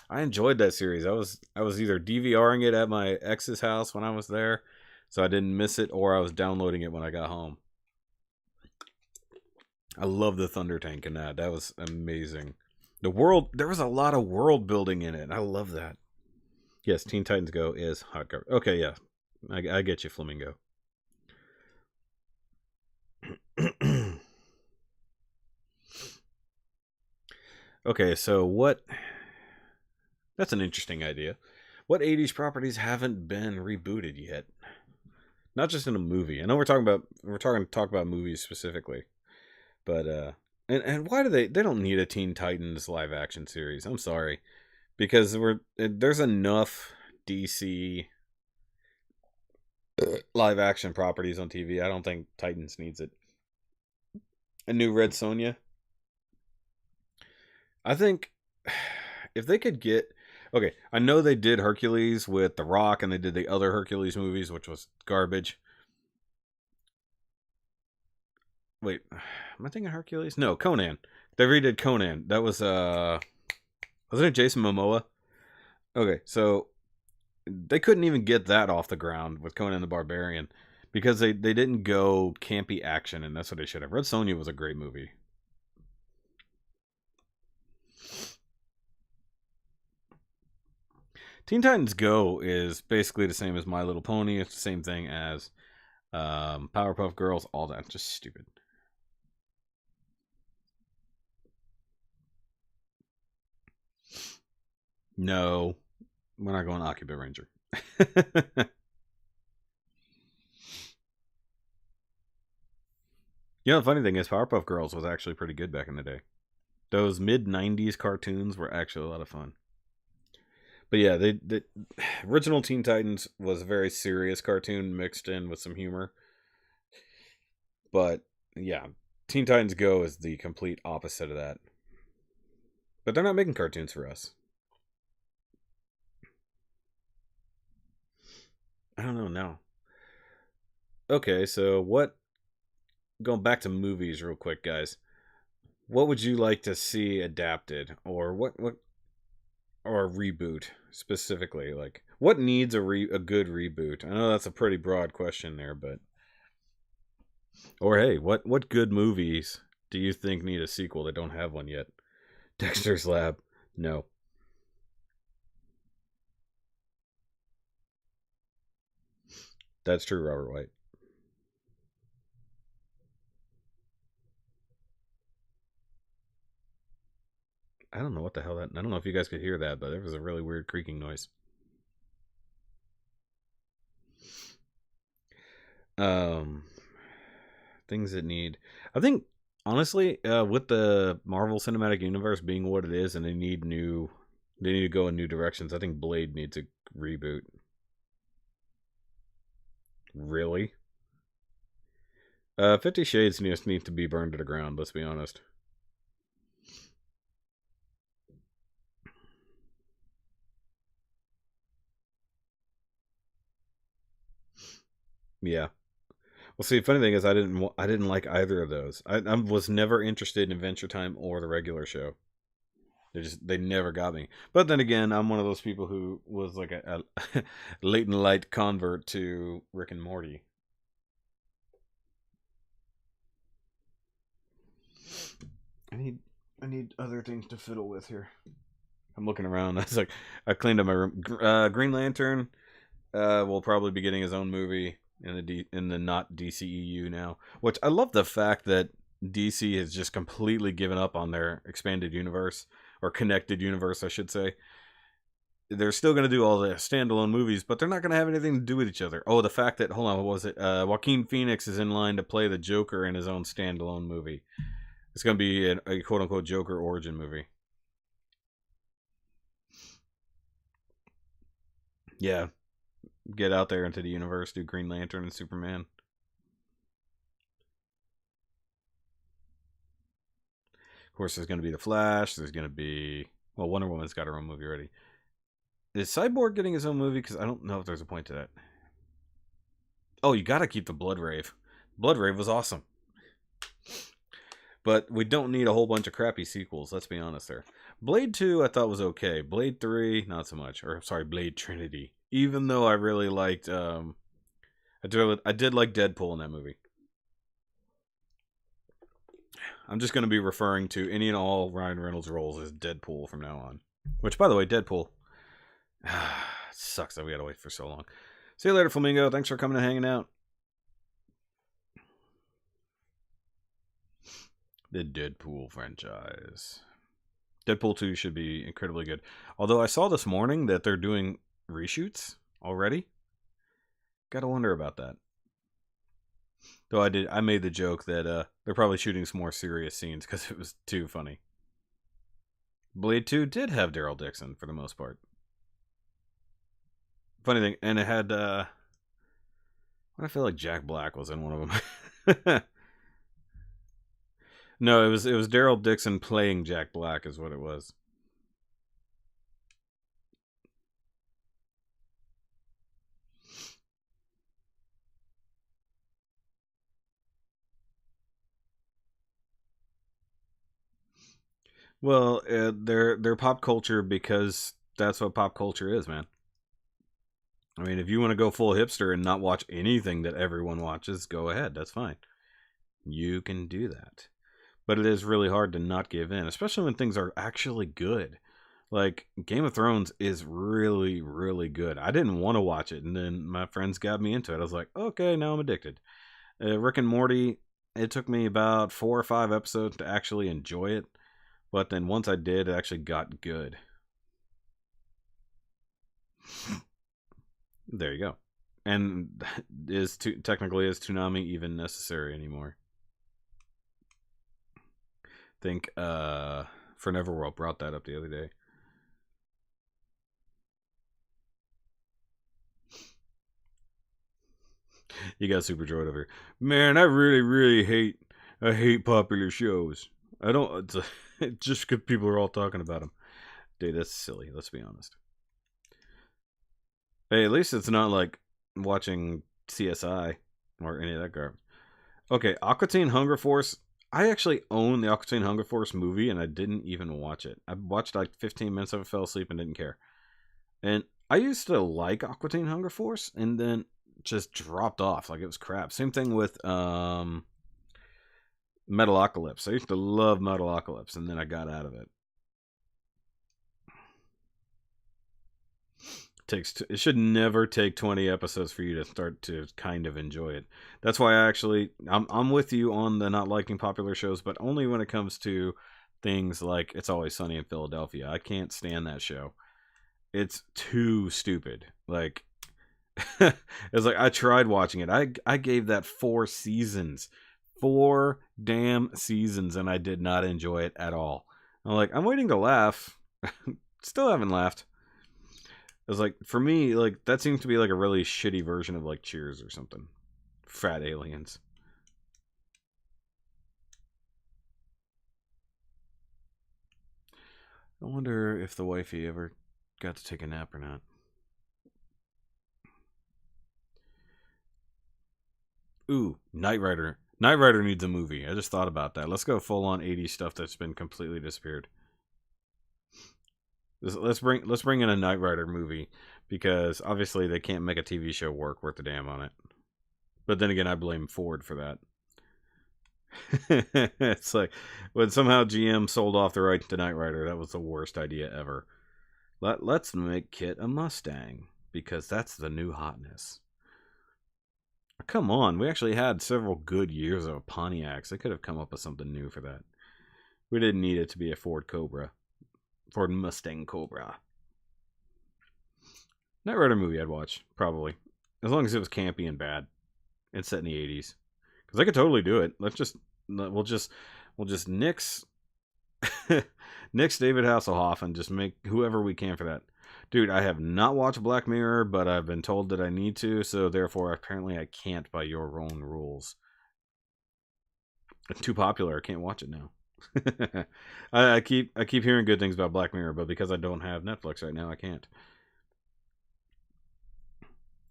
I enjoyed that series. I was either DVRing it at my ex's house when I was there, so I didn't miss it, or I was downloading it when I got home. I love the Thunder Tank in that. That was amazing. There was a lot of world building in it. I love that. Yes, Teen Titans Go is hot garbage. Okay, yeah. I get you, Flamingo. Okay, so what? That's an interesting idea. What 80s properties haven't been rebooted yet? Not just in a movie. I know we're talking to talk about movies specifically. But and why do they don't need a Teen Titans live action series. I'm sorry. Because there's enough DC live action properties on TV. I don't think Titans needs it. A new Red Sonja. I think if they could get okay, I know they did Hercules with The Rock and they did the other Hercules movies, which was garbage. Wait, am I thinking Hercules? No, Conan. They redid Conan. That was wasn't it Jason Momoa? Okay, so they couldn't even get that off the ground with Conan the Barbarian. because they didn't go campy action, and that's what they should have. Red Sonja was a great movie. Teen Titans Go is basically the same as My Little Pony. It's the same thing as Powerpuff Girls. All that, just stupid. No, we're not going Occupant Ranger. You know, the funny thing is, Powerpuff Girls was actually pretty good back in the day. Those mid '90s cartoons were actually a lot of fun. But yeah, the original Teen Titans was a very serious cartoon mixed in with some humor. But yeah, Teen Titans Go is the complete opposite of that. But they're not making cartoons for us. I don't know now. Okay, so what? Going back to movies real quick, guys. What would you like to see adapted, or what or a reboot specifically? Like, what needs a good reboot? I know that's a pretty broad question there, but or hey, what good movies do you think need a sequel that don't have one yet? Dexter's Lab, no. That's true, Robert White. I don't know what the hell that. I don't know if you guys could hear that, but there was a really weird creaking noise. Um, things that need. I think honestly, with the Marvel Cinematic Universe being what it is, and they need new, they need to go in new directions. I think Blade needs a reboot. Really? 50 Shades needs to be burned to the ground. Let's be honest. Yeah. Well, see, funny thing is, I didn't like either of those. I was never interested in Adventure Time or the regular show. They never got me. But then again, I'm one of those people who was like a late and light convert to Rick and Morty. I need I need other things to fiddle with here. I'm looking around. I was like, I cleaned up my room. Green Lantern will probably be getting his own movie in in the not DCEU now. Which I love the fact that DC has just completely given up on their expanded universe or connected universe, I should say. They're still going to do all the standalone movies, but they're not going to have anything to do with each other. Oh, the fact that hold on, what was it? Joaquin Phoenix is in line to play the Joker in his own standalone movie. It's going to be a quote unquote Joker origin movie. Yeah, get out there into the universe, do Green Lantern and Superman. Of course, there's going to be the Flash. There's going to be Wonder Woman's got her own movie already. Is Cyborg getting his own movie? Because I don't know if there's a point to that. Oh, you got to keep the Blood Rave. Blood Rave was awesome. But we don't need a whole bunch of crappy sequels, let's be honest there. Blade 2 I thought was okay. Blade 3, not so much. Or sorry, Blade Trinity. Even though I really liked I did like Deadpool in that movie. I'm just going to be referring to any and all Ryan Reynolds roles as Deadpool from now on. Which, by the way, Deadpool. Sucks that we had to wait for so long. See you later, Flamingo. Thanks for coming and hanging out. The Deadpool franchise. Deadpool 2 should be incredibly good. Although I saw this morning that they're doing reshoots already. Gotta wonder about that. Though I made the joke that they're probably shooting some more serious scenes because it was too funny. Blade 2 did have Daryl Dixon for the most part. Funny thing, and it had I feel like Jack Black was in one of them. No, it was Daryl Dixon playing Jack Black is what it was. Well, they're pop culture because that's what pop culture is, man. I mean, if you want to go full hipster and not watch anything that everyone watches, go ahead. That's fine. You can do that. But it is really hard to not give in, especially when things are actually good. Like, Game of Thrones is really, really good. I didn't want to watch it, and then my friends got me into it. I was like, okay, now I'm addicted. Rick and Morty, it took me about 4 or 5 episodes to actually enjoy it. But then once I did, it actually got good. There you go. And technically, is Toonami even necessary anymore? I think For Neverworld brought that up the other day. You got Super Droid over. Man, I really hate popular shows. I don't just because people are all talking about them. Dude, that's silly. Let's be honest. Hey, at least it's not like watching CSI or any of that garbage. Okay, Aqua Teen Hunger Force. I actually own the Aqua Teen Hunger Force movie, and I didn't even watch it. I watched like 15 minutes of it, fell asleep, and didn't care. And I used to like Aqua Teen Hunger Force, and then just dropped off like it was crap. Same thing with Metalocalypse. I used to love Metalocalypse, and then I got out of it. It should never take 20 episodes for you to start to kind of enjoy it. That's why I'm with you on the not liking popular shows, but only when it comes to things like It's Always Sunny in Philadelphia. I can't stand that show. It's too stupid. Like it's like I tried watching it. I gave that 4 seasons. 4 damn seasons, and I did not enjoy it at all. I'm like, I'm waiting to laugh. Still haven't laughed. It was like, for me, like, that seems to be like a really shitty version of like Cheers or something. Frat aliens. I wonder if the wifey ever got to take a nap or not. Ooh, Knight Rider. Knight Rider needs a movie. I just thought about that. Let's go full on 80s stuff that's been completely disappeared. Let's bring in a Knight Rider movie, because obviously they can't make a TV show work worth a damn on it. But then again, I blame Ford for that. It's like when somehow GM sold off the rights to Knight Rider, that was the worst idea ever. Let's make Kit a Mustang, because that's the new hotness. Come on, we actually had several good years of Pontiacs. They could have come up with something new for that. We didn't need it to be a Ford Cobra. Ford Mustang Cobra. Knight Rider movie I'd watch, probably. As long as it was campy and bad. And set in the 80s. Because I could totally do it. We'll just nix nix David Hasselhoff and just make whoever we can for that. Dude, I have not watched Black Mirror, but I've been told that I need to, so therefore apparently I can't by your own rules. It's too popular, I can't watch it now. I keep hearing good things about Black Mirror, but because I don't have Netflix right now, I can't.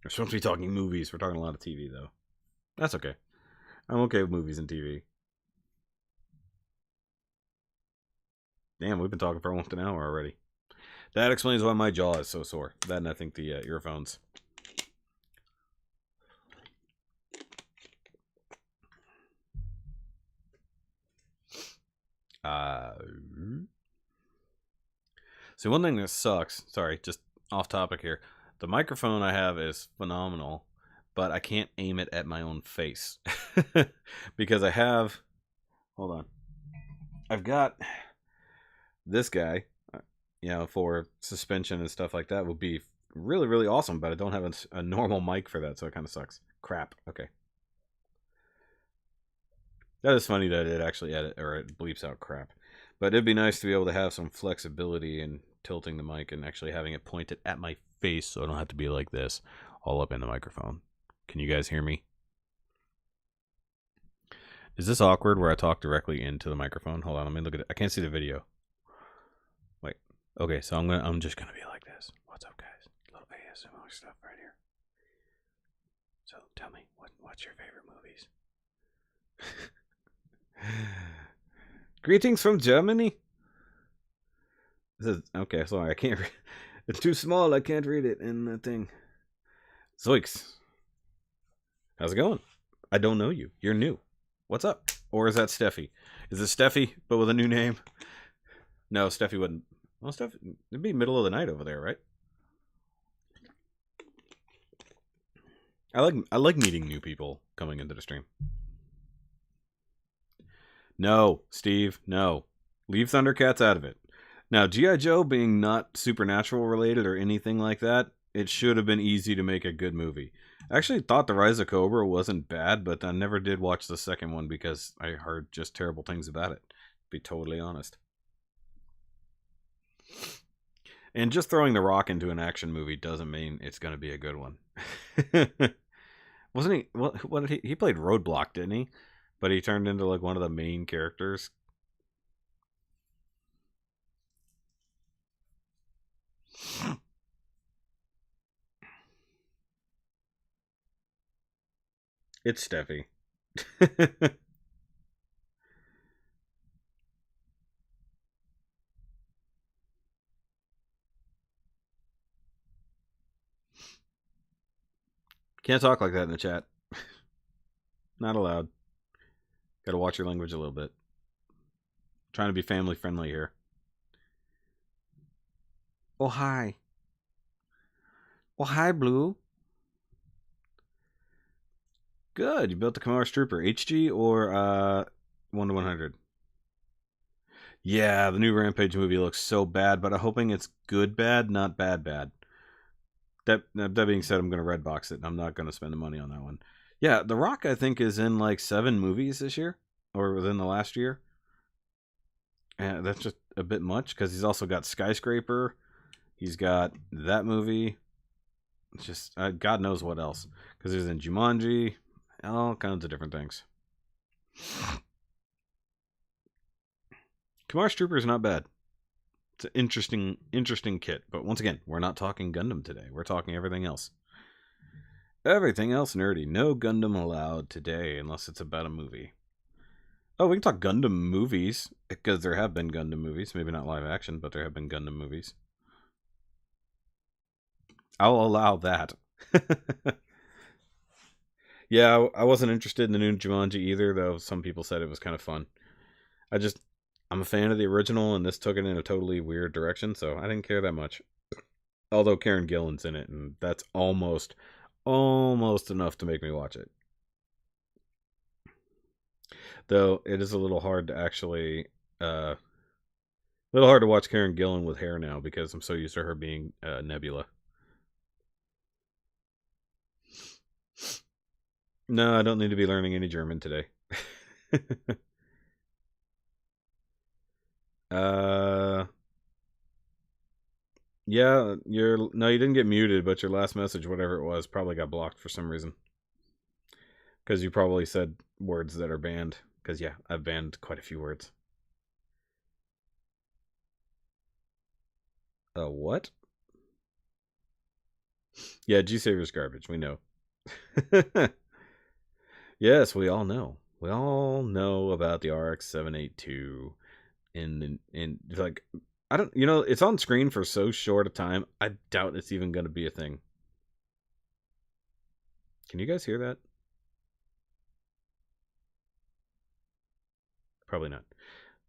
We're supposed to be talking movies. We're talking a lot of TV, though. That's okay. I'm okay with movies and TV. Damn, we've been talking for almost an hour already. That explains why my jaw is so sore. That, and I think the earphones. See, one thing that sucks, sorry, just off topic here. The microphone I have is phenomenal, but I can't aim it at my own face. Because I have, hold on. I've got this guy, for suspension and stuff like that would be really, really awesome, but I don't have a normal mic for that, so it kind of sucks. Crap. Okay. That is funny that it actually it bleeps out crap. But it'd be nice to be able to have some flexibility in tilting the mic and actually having it pointed at my face, so I don't have to be like this all up in the microphone. Can you guys hear me? Is this awkward where I talk directly into the microphone? Hold on, let me look at it. I can't see the video. Wait. Okay, so I'm just gonna be like this. What's up, guys? A little ASMR stuff right here. So tell me, what's your favorite movies? Greetings from Germany. This is, okay, sorry, I can't read. It's too small, I can't read it in the thing. Zoiks. How's it going? I don't know you. You're new. What's up? Or is that Steffi? Is it Steffi, but with a new name? No, Steffi wouldn't. Well, Steffi, it'd be middle of the night over there, right? I like meeting new people coming into the stream. No, Steve, no. Leave Thundercats out of it. Now, G.I. Joe being not supernatural related or anything like that, it should have been easy to make a good movie. I actually thought The Rise of Cobra wasn't bad, but I never did watch the second one because I heard just terrible things about it, to be totally honest. And just throwing The Rock into an action movie doesn't mean it's going to be a good one. Wasn't he? What did he played Roadblock, didn't he? But he turned into like one of the main characters. It's Steffi. Can't talk like that in the chat. Not allowed. Gotta watch your language a little bit. Trying to be family friendly here. Oh, hi. Oh, hi, Blue. Good. You built the Kamara Trooper. HG or 1 to 100? Yeah, the new Rampage movie looks so bad, but I'm hoping it's good bad, not bad bad. That being said, I'm going to Redbox it. I'm not going to spend the money on that one. Yeah, The Rock, I think, is in like 7 movies this year, or within the last year. And that's just a bit much, because he's also got Skyscraper. He's got that movie. It's just, God knows what else. Because he's in Jumanji. All kinds of different things. Kamara's Trooper is not bad. It's an interesting kit. But once again, we're not talking Gundam today. We're talking everything else. Everything else nerdy. No Gundam allowed today unless it's about a movie. Oh, we can talk Gundam movies. Because there have been Gundam movies. Maybe not live action, but there have been Gundam movies. I'll allow that. Yeah, I wasn't interested in the new Jumanji either, though some people said it was kind of fun. I'm a fan of the original, and this took it in a totally weird direction, so I didn't care that much. Although Karen Gillan's in it, and that's almost enough to make me watch it. Though it is a little hard to actually, a little hard to watch Karen Gillan with hair now because I'm so used to her being Nebula. No, I don't need to be learning any German today. Yeah, you didn't get muted, but your last message, whatever it was, probably got blocked for some reason. Because you probably said words that are banned. Because, yeah, I've banned quite a few words. What? Yeah, G-Saver's garbage, we know. Yes, we all know. We all know about the RX-782. In like, I don't, it's on screen for so short a time, I doubt it's even going to be a thing. Can you guys hear that? Probably not.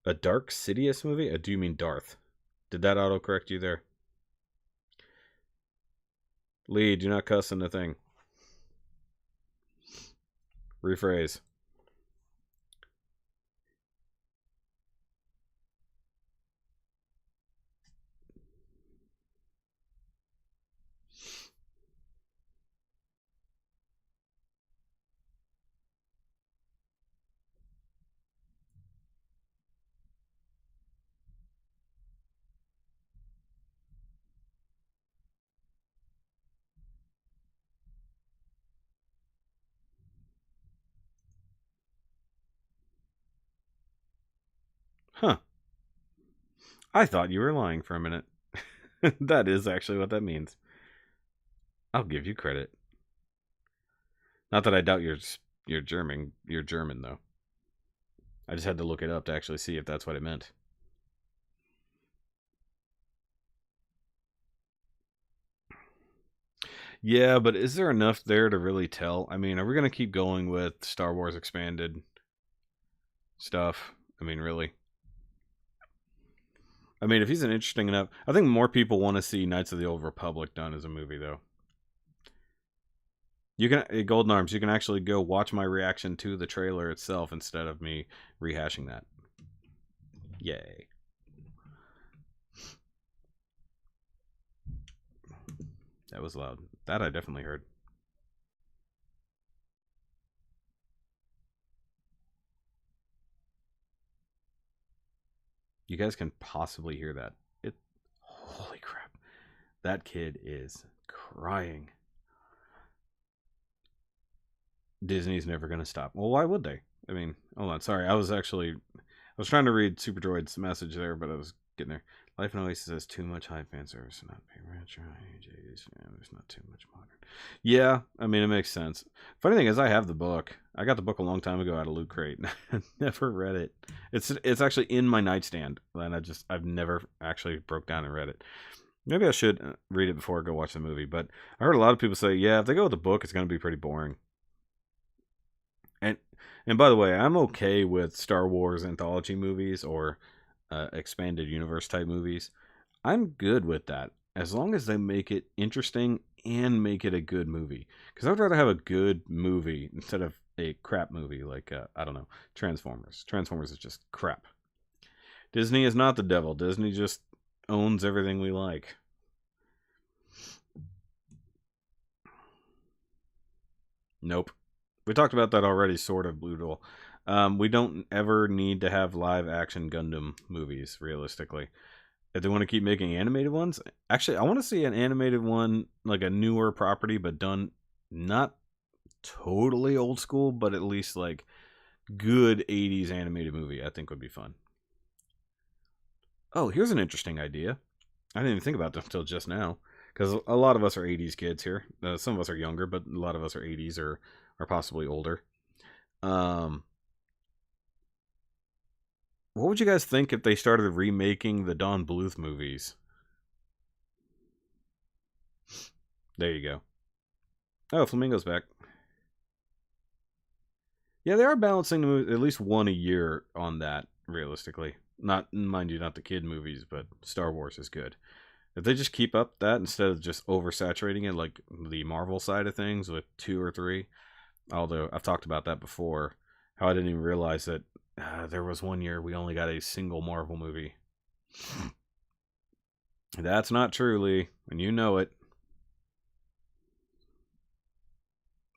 A Dark Sidious movie? Do you mean Darth? Did that autocorrect you there? Lee, do not cuss in the thing. Rephrase. Huh. I thought you were lying for a minute. That is actually what that means. I'll give you credit. Not that I doubt you're German. You're German, though. I just had to look it up to actually see if that's what it meant. Yeah, but is there enough there to really tell? I mean, are we going to keep going with Star Wars expanded stuff? I mean, really? I mean, if he's an interesting enough, I think more people want to see Knights of the Old Republic done as a movie, though. You can Golden Arms. You can actually go watch my reaction to the trailer itself instead of me rehashing that. Yay! That was loud. That I definitely heard. You guys can possibly hear that. It. Holy crap! That kid is crying. Disney's never going to stop. Well, why would they? I mean, hold on. Sorry, I was trying to read Super Droid's message there, but I was getting there. Life in Oasis has too much high fan service, not pay retro. There's not too much modern. Yeah, I mean it makes sense. Funny thing is, I have the book. I got the book a long time ago out of Loot Crate. Never read it. It's actually in my nightstand, and I've never actually broke down and read it. Maybe I should read it before I go watch the movie. But I heard a lot of people say, yeah, if they go with the book, it's going to be pretty boring. And by the way, I'm okay with Star Wars anthology movies or expanded universe type movies. I'm good with that as long as they make it interesting and make it a good movie. Because I'd rather have a good movie instead of a crap movie like I don't know, Transformers. Transformers is just crap. Disney is not the devil. Disney just owns everything we like. Nope. We talked about that already, sort of, Blue. We don't ever need to have live action Gundam movies, realistically. If they want to keep making animated ones, actually, I want to see an animated one, like a newer property, but done not totally old school, but at least like good 80s animated movie, I think would be fun. Oh, here's an interesting idea. I didn't even think about this until just now, because a lot of us are 80s kids here. Some of us are younger, but a lot of us are 80s or possibly older. What would you guys think if they started remaking the Don Bluth movies? There you go. Oh, Flamingo's back. Yeah, they are balancing at least one a year on that, realistically. Not, mind you, not the kid movies, but Star Wars is good. If they just keep up that instead of just oversaturating it like the Marvel side of things with 2 or 3, although I've talked about that before, how I didn't even realize that there was one year we only got a single Marvel movie. That's not true, Lee, and you know it.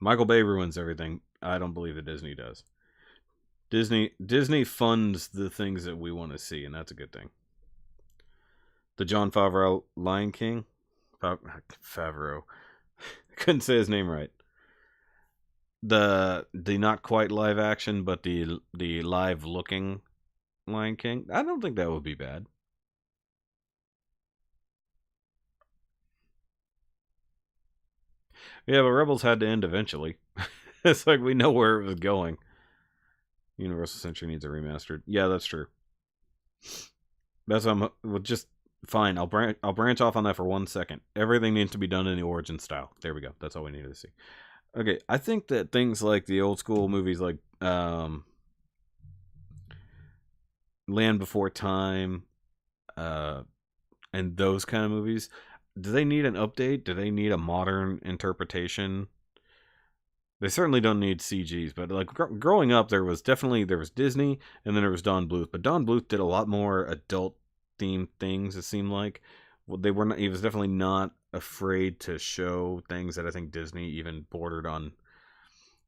Michael Bay ruins everything. I don't believe that Disney does. Disney funds the things that we want to see, and that's a good thing. The Jon Favreau Lion King? Favreau. I couldn't say his name right. The not quite live action, but the live looking Lion King. I don't think that would be bad. Yeah, but Rebels had to end eventually. It's like we know where it was going. Universal Century needs a remastered. Yeah, that's true. That's what I'm just fine. I'll branch off on that for 1 second. Everything needs to be done in the origin style. There we go. That's all we needed to see. Okay, I think that things like the old school movies like Land Before Time, and those kind of movies, do they need an update? Do they need a modern interpretation? They certainly don't need CGs, but like growing up, there was Disney, and then there was Don Bluth. But Don Bluth did a lot more adult themed things. It seemed like they were not. He was definitely not afraid to show things that I think Disney even bordered on.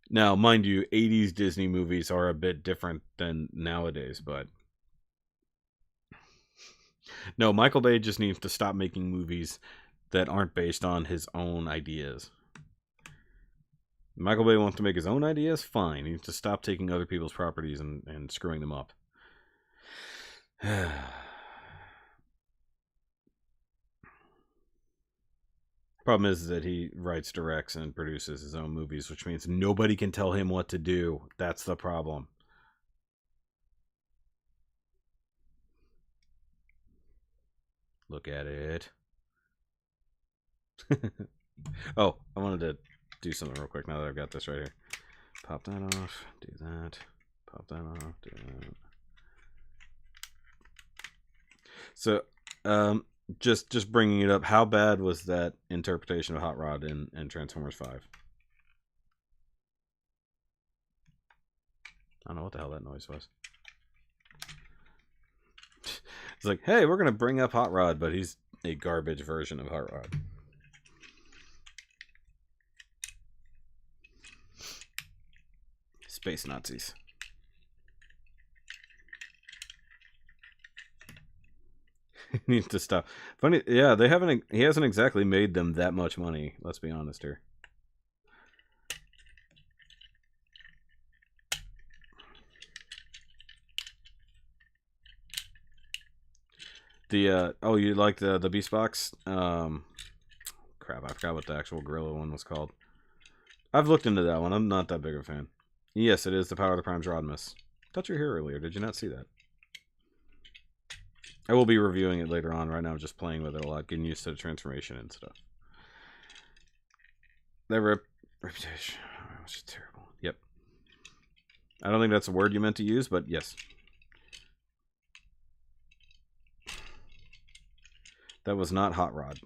Now, mind you, '80s Disney movies are a bit different than nowadays, but no, Michael Bay just needs to stop making movies that aren't based on his own ideas. Michael Bay wants to make his own ideas? Fine. He needs to stop taking other people's properties and screwing them up. Problem is that he writes, directs, and produces his own movies, which means nobody can tell him what to do. That's the problem. Look at it. Oh, I wanted to do something real quick now that I've got this right here. Pop that off, do that, pop that off, do that. So, just bringing it up, how bad was that interpretation of Hot Rod in Transformers 5? I don't know what the hell that noise was. It's like, hey, we're gonna bring up Hot Rod, but he's a garbage version of Hot Rod. Space Nazis. Needs to stop. Funny, yeah, they haven't. He hasn't exactly made them that much money. Let's be honest here. The oh, you like the Beast Box? Crap, I forgot what the actual gorilla one was called. I've looked into that one. I'm not that big of a fan. Yes, it is the Power of the Primes Rodmus. Thought you were here earlier. Did you not see that? I will be reviewing it later on. Right now, I'm just playing with it a lot, getting used to the transformation and stuff. That reputation was just terrible. Yep. I don't think that's a word you meant to use, but yes. That was not Hot Rod.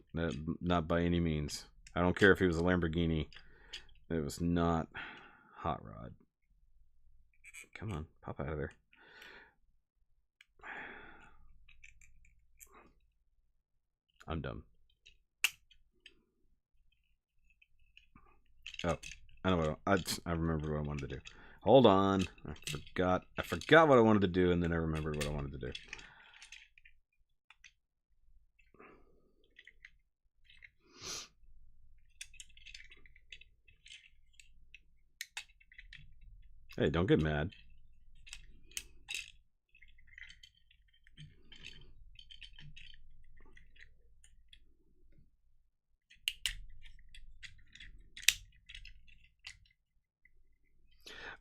Not by any means. I don't care if he was a Lamborghini. It was not Hot Rod. Come on, pop out of there. I'm dumb. Oh, I know what I remembered what I wanted to do. Hold on, I forgot what I wanted to do, and then I remembered what I wanted to do. Hey, don't get mad.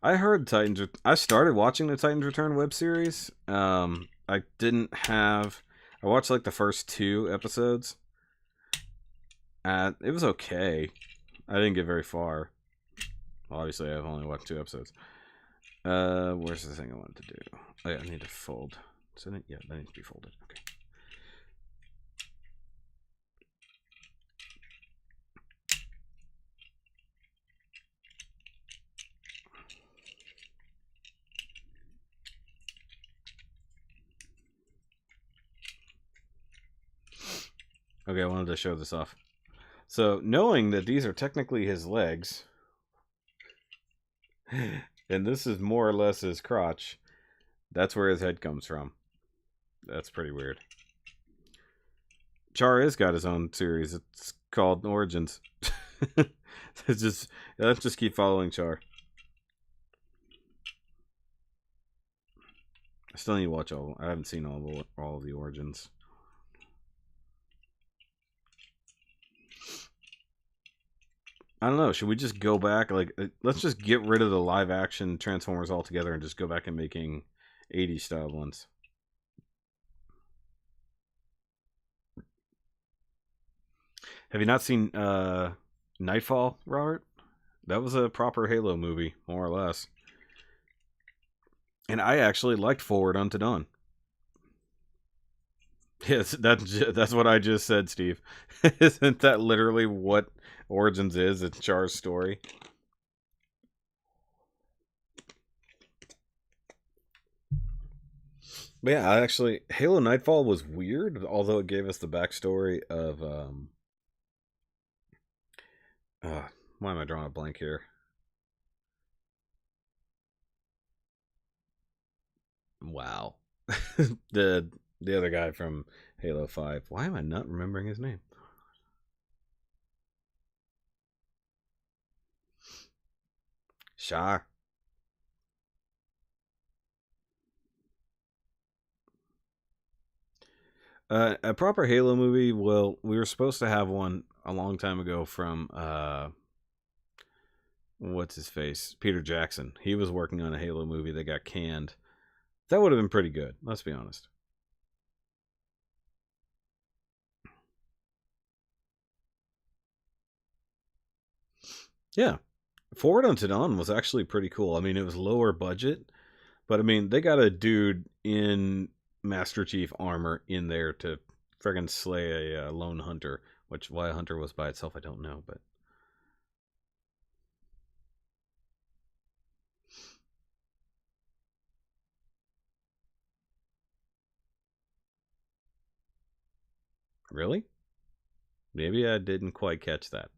I heard Titans. I started watching the Titans Return web series. I didn't have. I watched like the first 2 episodes. It was okay. I didn't get very far. Well, obviously, I've only watched 2 episodes. Where's the thing I wanted to do? Oh, yeah, I need to fold. Isn't it? Yeah, that needs to be folded. Okay. Okay, I wanted to show this off. So, knowing that these are technically his legs, and this is more or less his crotch, that's where his head comes from. That's pretty weird. Char has got his own series. It's called Origins. Let's just keep following Char. I still need to watch all. I haven't seen all of the Origins. I don't know. Should we just go back? Like, let's just get rid of the live action Transformers altogether and just go back and making 80s style ones. Have you not seen Nightfall, Robert? That was a proper Halo movie, more or less. And I actually liked Forward Unto Dawn. Yes, that's what I just said, Steve. Isn't that literally what Origins is? It's Char's story. But yeah, actually, Halo Nightfall was weird, although it gave us the backstory of why am I drawing a blank here? Wow. the other guy from Halo 5. Why am I not remembering his name? Shah. A proper Halo movie. Well, we were supposed to have one a long time ago from what's his face, Peter Jackson. He was working on a Halo movie that got canned. That would have been pretty good. Let's be honest. Yeah, Forward Unto Dawn was actually pretty cool. I mean, it was lower budget, but I mean, they got a dude in Master Chief armor in there to friggin' slay a lone hunter. Which why a hunter was by itself, I don't know, but really, maybe I didn't quite catch that.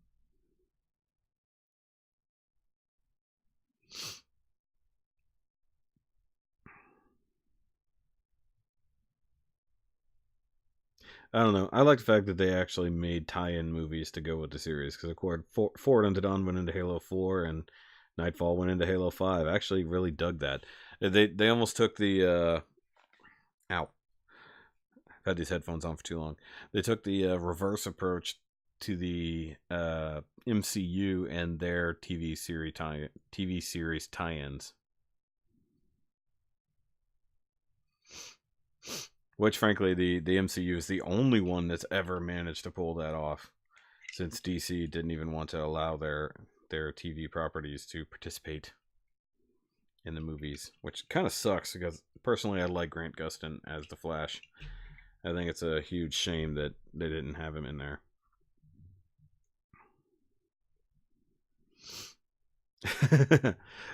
I don't know. I like the fact that they actually made tie-in movies to go with the series because, of course, Forward Unto Dawn went into Halo 4 and Nightfall went into Halo 5. I actually really dug that. They almost took the ow. I've had these headphones on for too long. They took the reverse approach to the MCU and their TV series tie-ins. Which, frankly, the MCU is the only one that's ever managed to pull that off, since DC didn't even want to allow their TV properties to participate in the movies, which kind of sucks because personally I like Grant Gustin as the Flash. I think it's a huge shame that they didn't have him in there.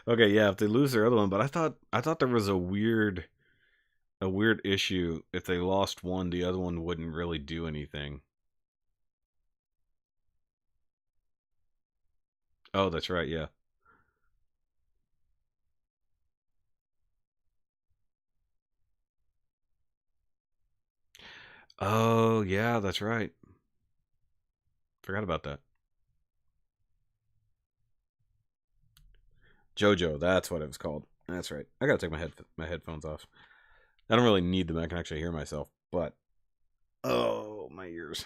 Okay, yeah, if they lose their other one, but I thought there was a weird issue. If they lost one, the other one wouldn't really do anything. Oh, that's right, yeah. Oh, yeah, that's right. Forgot about that. JoJo, that's what it was called. That's right. I gotta take my headphones off. I don't really need them. I can actually hear myself, but oh, my ears.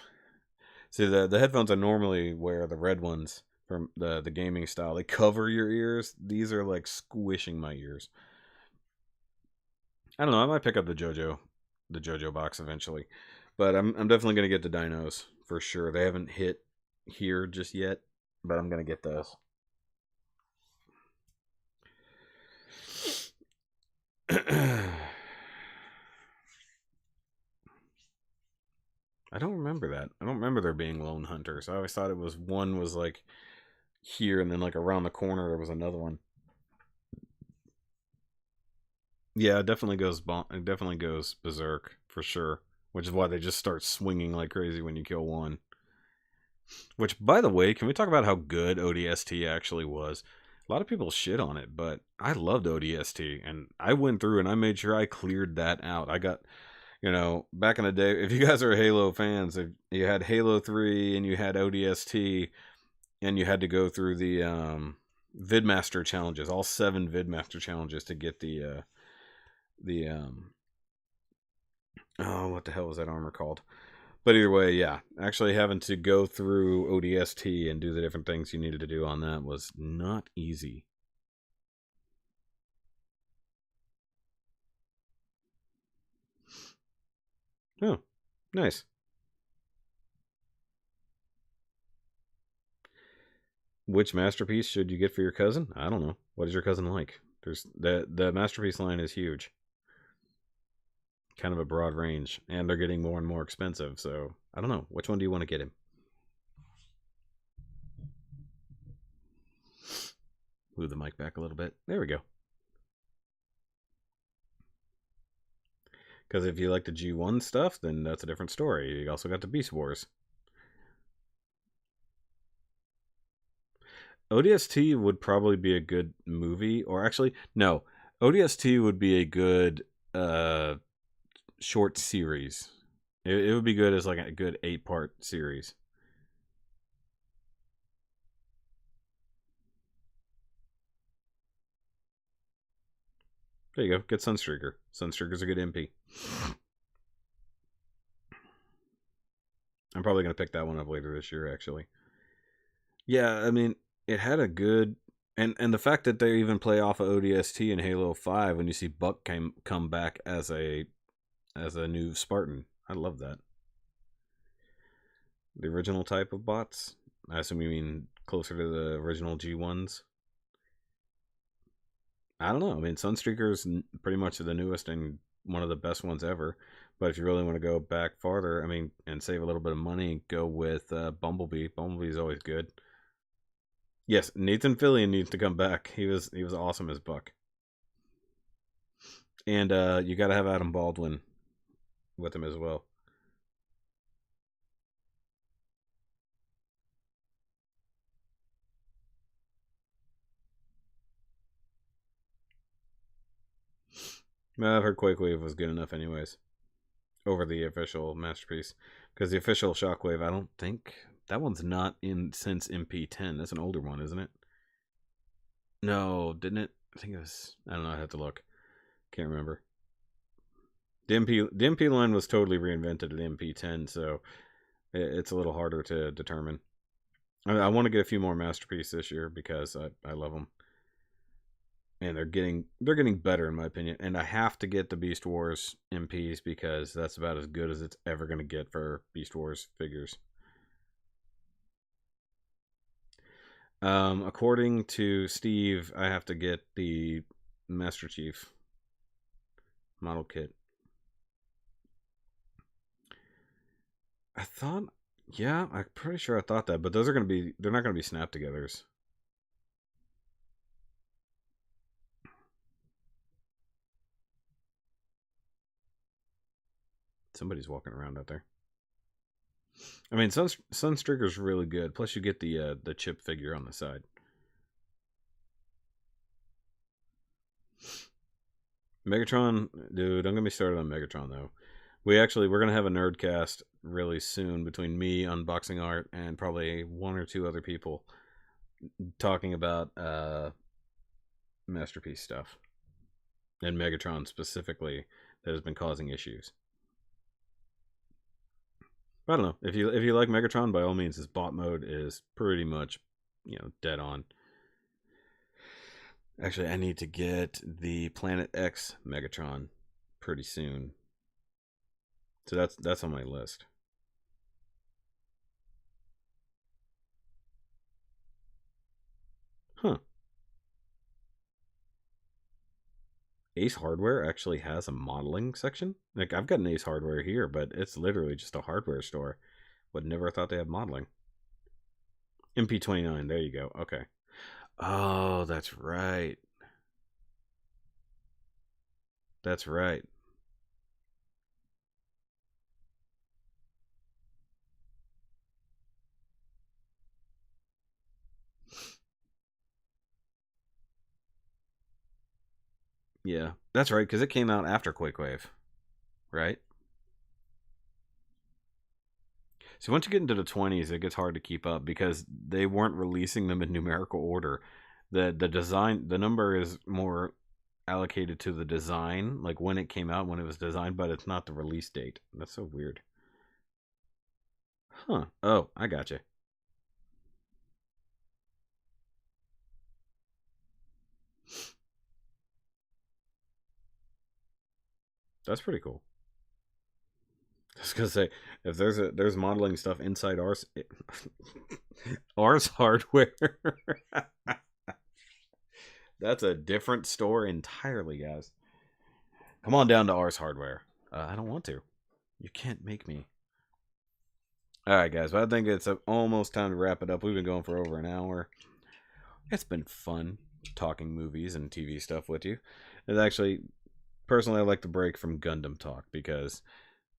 See, the headphones I normally wear, the red ones from the gaming style, they cover your ears. These are like squishing my ears. I don't know. I might pick up the JoJo box eventually, but I'm definitely gonna get the dinos for sure. They haven't hit here just yet, but I'm gonna get those. I don't remember that. I don't remember there being lone hunters. I always thought it was one was like here and then like around the corner there was another one. Yeah, it definitely goes berserk for sure, which is why they just start swinging like crazy when you kill one. Which, by the way, can we talk about how good ODST actually was? A lot of people shit on it, but I loved ODST, and I went through and I made sure I cleared that out. I got, back in the day, if you guys are Halo fans, if you had Halo 3 and you had ODST, and you had to go through the VidMaster challenges, all 7 VidMaster challenges to get the oh, what the hell was that armor called? But either way, yeah, actually having to go through ODST and do the different things you needed to do on that was not easy. Oh, nice. Which masterpiece should you get for your cousin? I don't know. What is your cousin like? There's the masterpiece line is huge. Kind of a broad range, and they're getting more and more expensive, so I don't know. Which one do you want to get him? Move the mic back a little bit. There we go. Because if you like the G1 stuff, then that's a different story. You also got the Beast Wars. ODST would probably be a good movie, or actually, no. ODST would be a good short series. It would be good as like a good 8-part series. There you go. Get Sunstreaker. Sunstreaker's a good MP. I'm probably gonna pick that one up later this year, actually. Yeah, I mean, it had a good and the fact that they even play off of ODST in Halo 5 when you see Buck come back as a new Spartan. I love that. The original type of bots. I assume you mean closer to the original G1s. I don't know. I mean, Sunstreaker's pretty much the newest and one of the best ones ever. But if you really want to go back farther, I mean, and save a little bit of money, go with Bumblebee. Bumblebee's always good. Yes, Nathan Fillion needs to come back. He was awesome as Buck. And you got to have Adam Baldwin with him as well. I've heard Quakewave was good enough anyways. Over the official Masterpiece. Because the official Shockwave, I don't think... That one's not in since MP10. That's an older one, isn't it? No, didn't it? I think it was... I don't know, I have to look. Can't remember. The MP line was totally reinvented at MP10, so it's a little harder to determine. I want to get a few more Masterpiece this year because I love them. And they're getting better in my opinion. And I have to get the Beast Wars MPs because that's about as good as it's ever going to get for Beast Wars figures. According to Steve, I have to get the Master Chief model kit. I thought, yeah, I'm pretty sure I thought that, but those are they're not going to be snap togethers. Somebody's walking around out there. I mean, Sunstreaker's really good. Plus, you get the chip figure on the side. Megatron, dude, I'm gonna be started on Megatron though. We're gonna have a nerdcast really soon between me, unboxing art, and probably one or two other people talking about Masterpiece stuff and Megatron specifically that has been causing issues. I don't know. If you like Megatron, by all means, his bot mode is pretty much, dead on. Actually, I need to get the Planet X Megatron pretty soon. So that's on my list. Huh. Ace Hardware actually has a modeling section? Like, I've got an Ace Hardware here, but it's literally just a hardware store. Would never thought they had modeling. MP29, there you go. Okay. Oh, that's right. That's right. Yeah, that's right, because it came out after Quakewave, right? So once you get into the 20s, it gets hard to keep up because they weren't releasing them in numerical order. The design, the number is more allocated to the design, like when it came out, when it was designed, but it's not the release date. That's so weird. Huh. Oh, I gotcha. That's pretty cool. I was gonna say, if there's modeling stuff inside ours, Ars Hardware. That's a different store entirely, guys. Come on down to Ars Hardware. I don't want to. You can't make me. All right, guys. Well, I think it's almost time to wrap it up. We've been going for over an hour. It's been fun talking movies and TV stuff with you. It's actually, personally, I like the break from Gundam talk because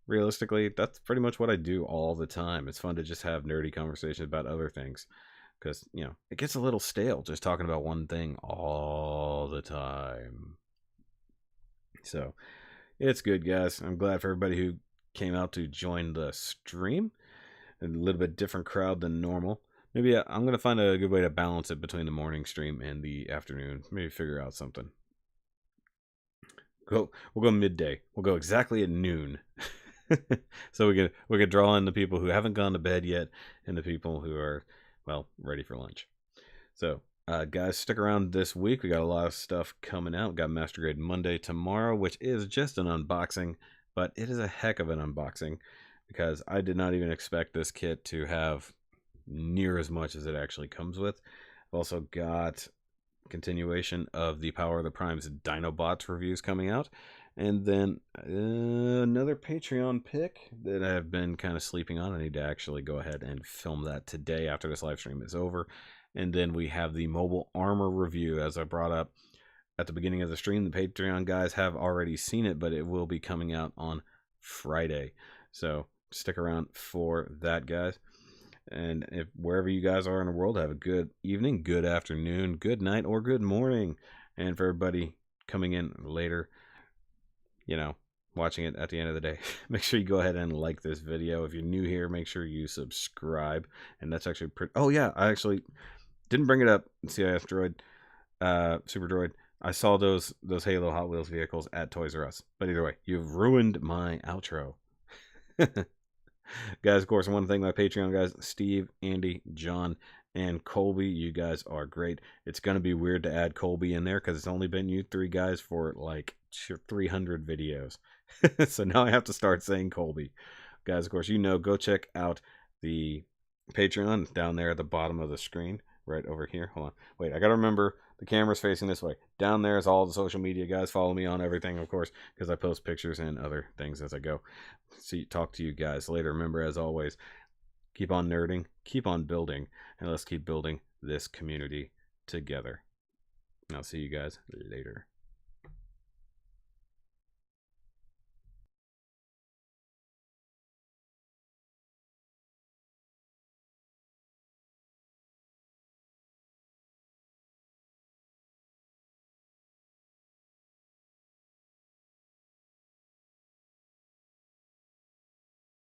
realistically, that's pretty much what I do all the time. It's fun to just have nerdy conversations about other things because, it gets a little stale just talking about one thing all the time. So it's good, guys. I'm glad for everybody who came out to join the stream. A little bit different crowd than normal. Maybe I'm going to find a good way to balance it between the morning stream and the afternoon. Maybe figure out something. We'll go midday. We'll go exactly at noon. So we could draw in the people who haven't gone to bed yet and the people who are, ready for lunch. So, guys, stick around this week. We got a lot of stuff coming out. We got Master Grade Monday tomorrow, which is just an unboxing, but it is a heck of an unboxing because I did not even expect this kit to have near as much as it actually comes with. I've also got continuation of the Power of the Primes Dinobots reviews coming out, and then another Patreon pick that I've been kind of sleeping on. I need to actually go ahead and film that today after this live stream is over. And then we have the mobile armor review, as I brought up at the beginning of the stream. The Patreon guys have already seen it, but it will be coming out on Friday, so stick around for that, guys. And if wherever you guys are in the world, have a good evening, good afternoon, good night, or good morning. And for everybody coming in later, you know, watching it at the end of the day, make sure you go ahead and like this video. If you're new here, make sure you subscribe. And that's actually pretty... Oh yeah, I actually didn't bring it up. CIS Droid, Super Droid. I saw those Halo Hot Wheels vehicles at Toys R Us. But either way, you've ruined my outro. Guys, of course, I want to thank my Patreon guys, Steve, Andy, John, and Colby. You guys are great. It's going to be weird to add Colby in there because it's only been you three guys for like 300 videos. So now I have to start saying Colby. Guys, of course, you know, go check out the Patreon down there at the bottom of the screen. Right over here. Hold on. Wait, I got to remember the camera's facing this way. Down there is all the social media, guys. Follow me on everything, of course, because I post pictures and other things as I go. Talk to you guys later. Remember, as always, keep on nerding, keep on building, and let's keep building this community together. And I'll see you guys later.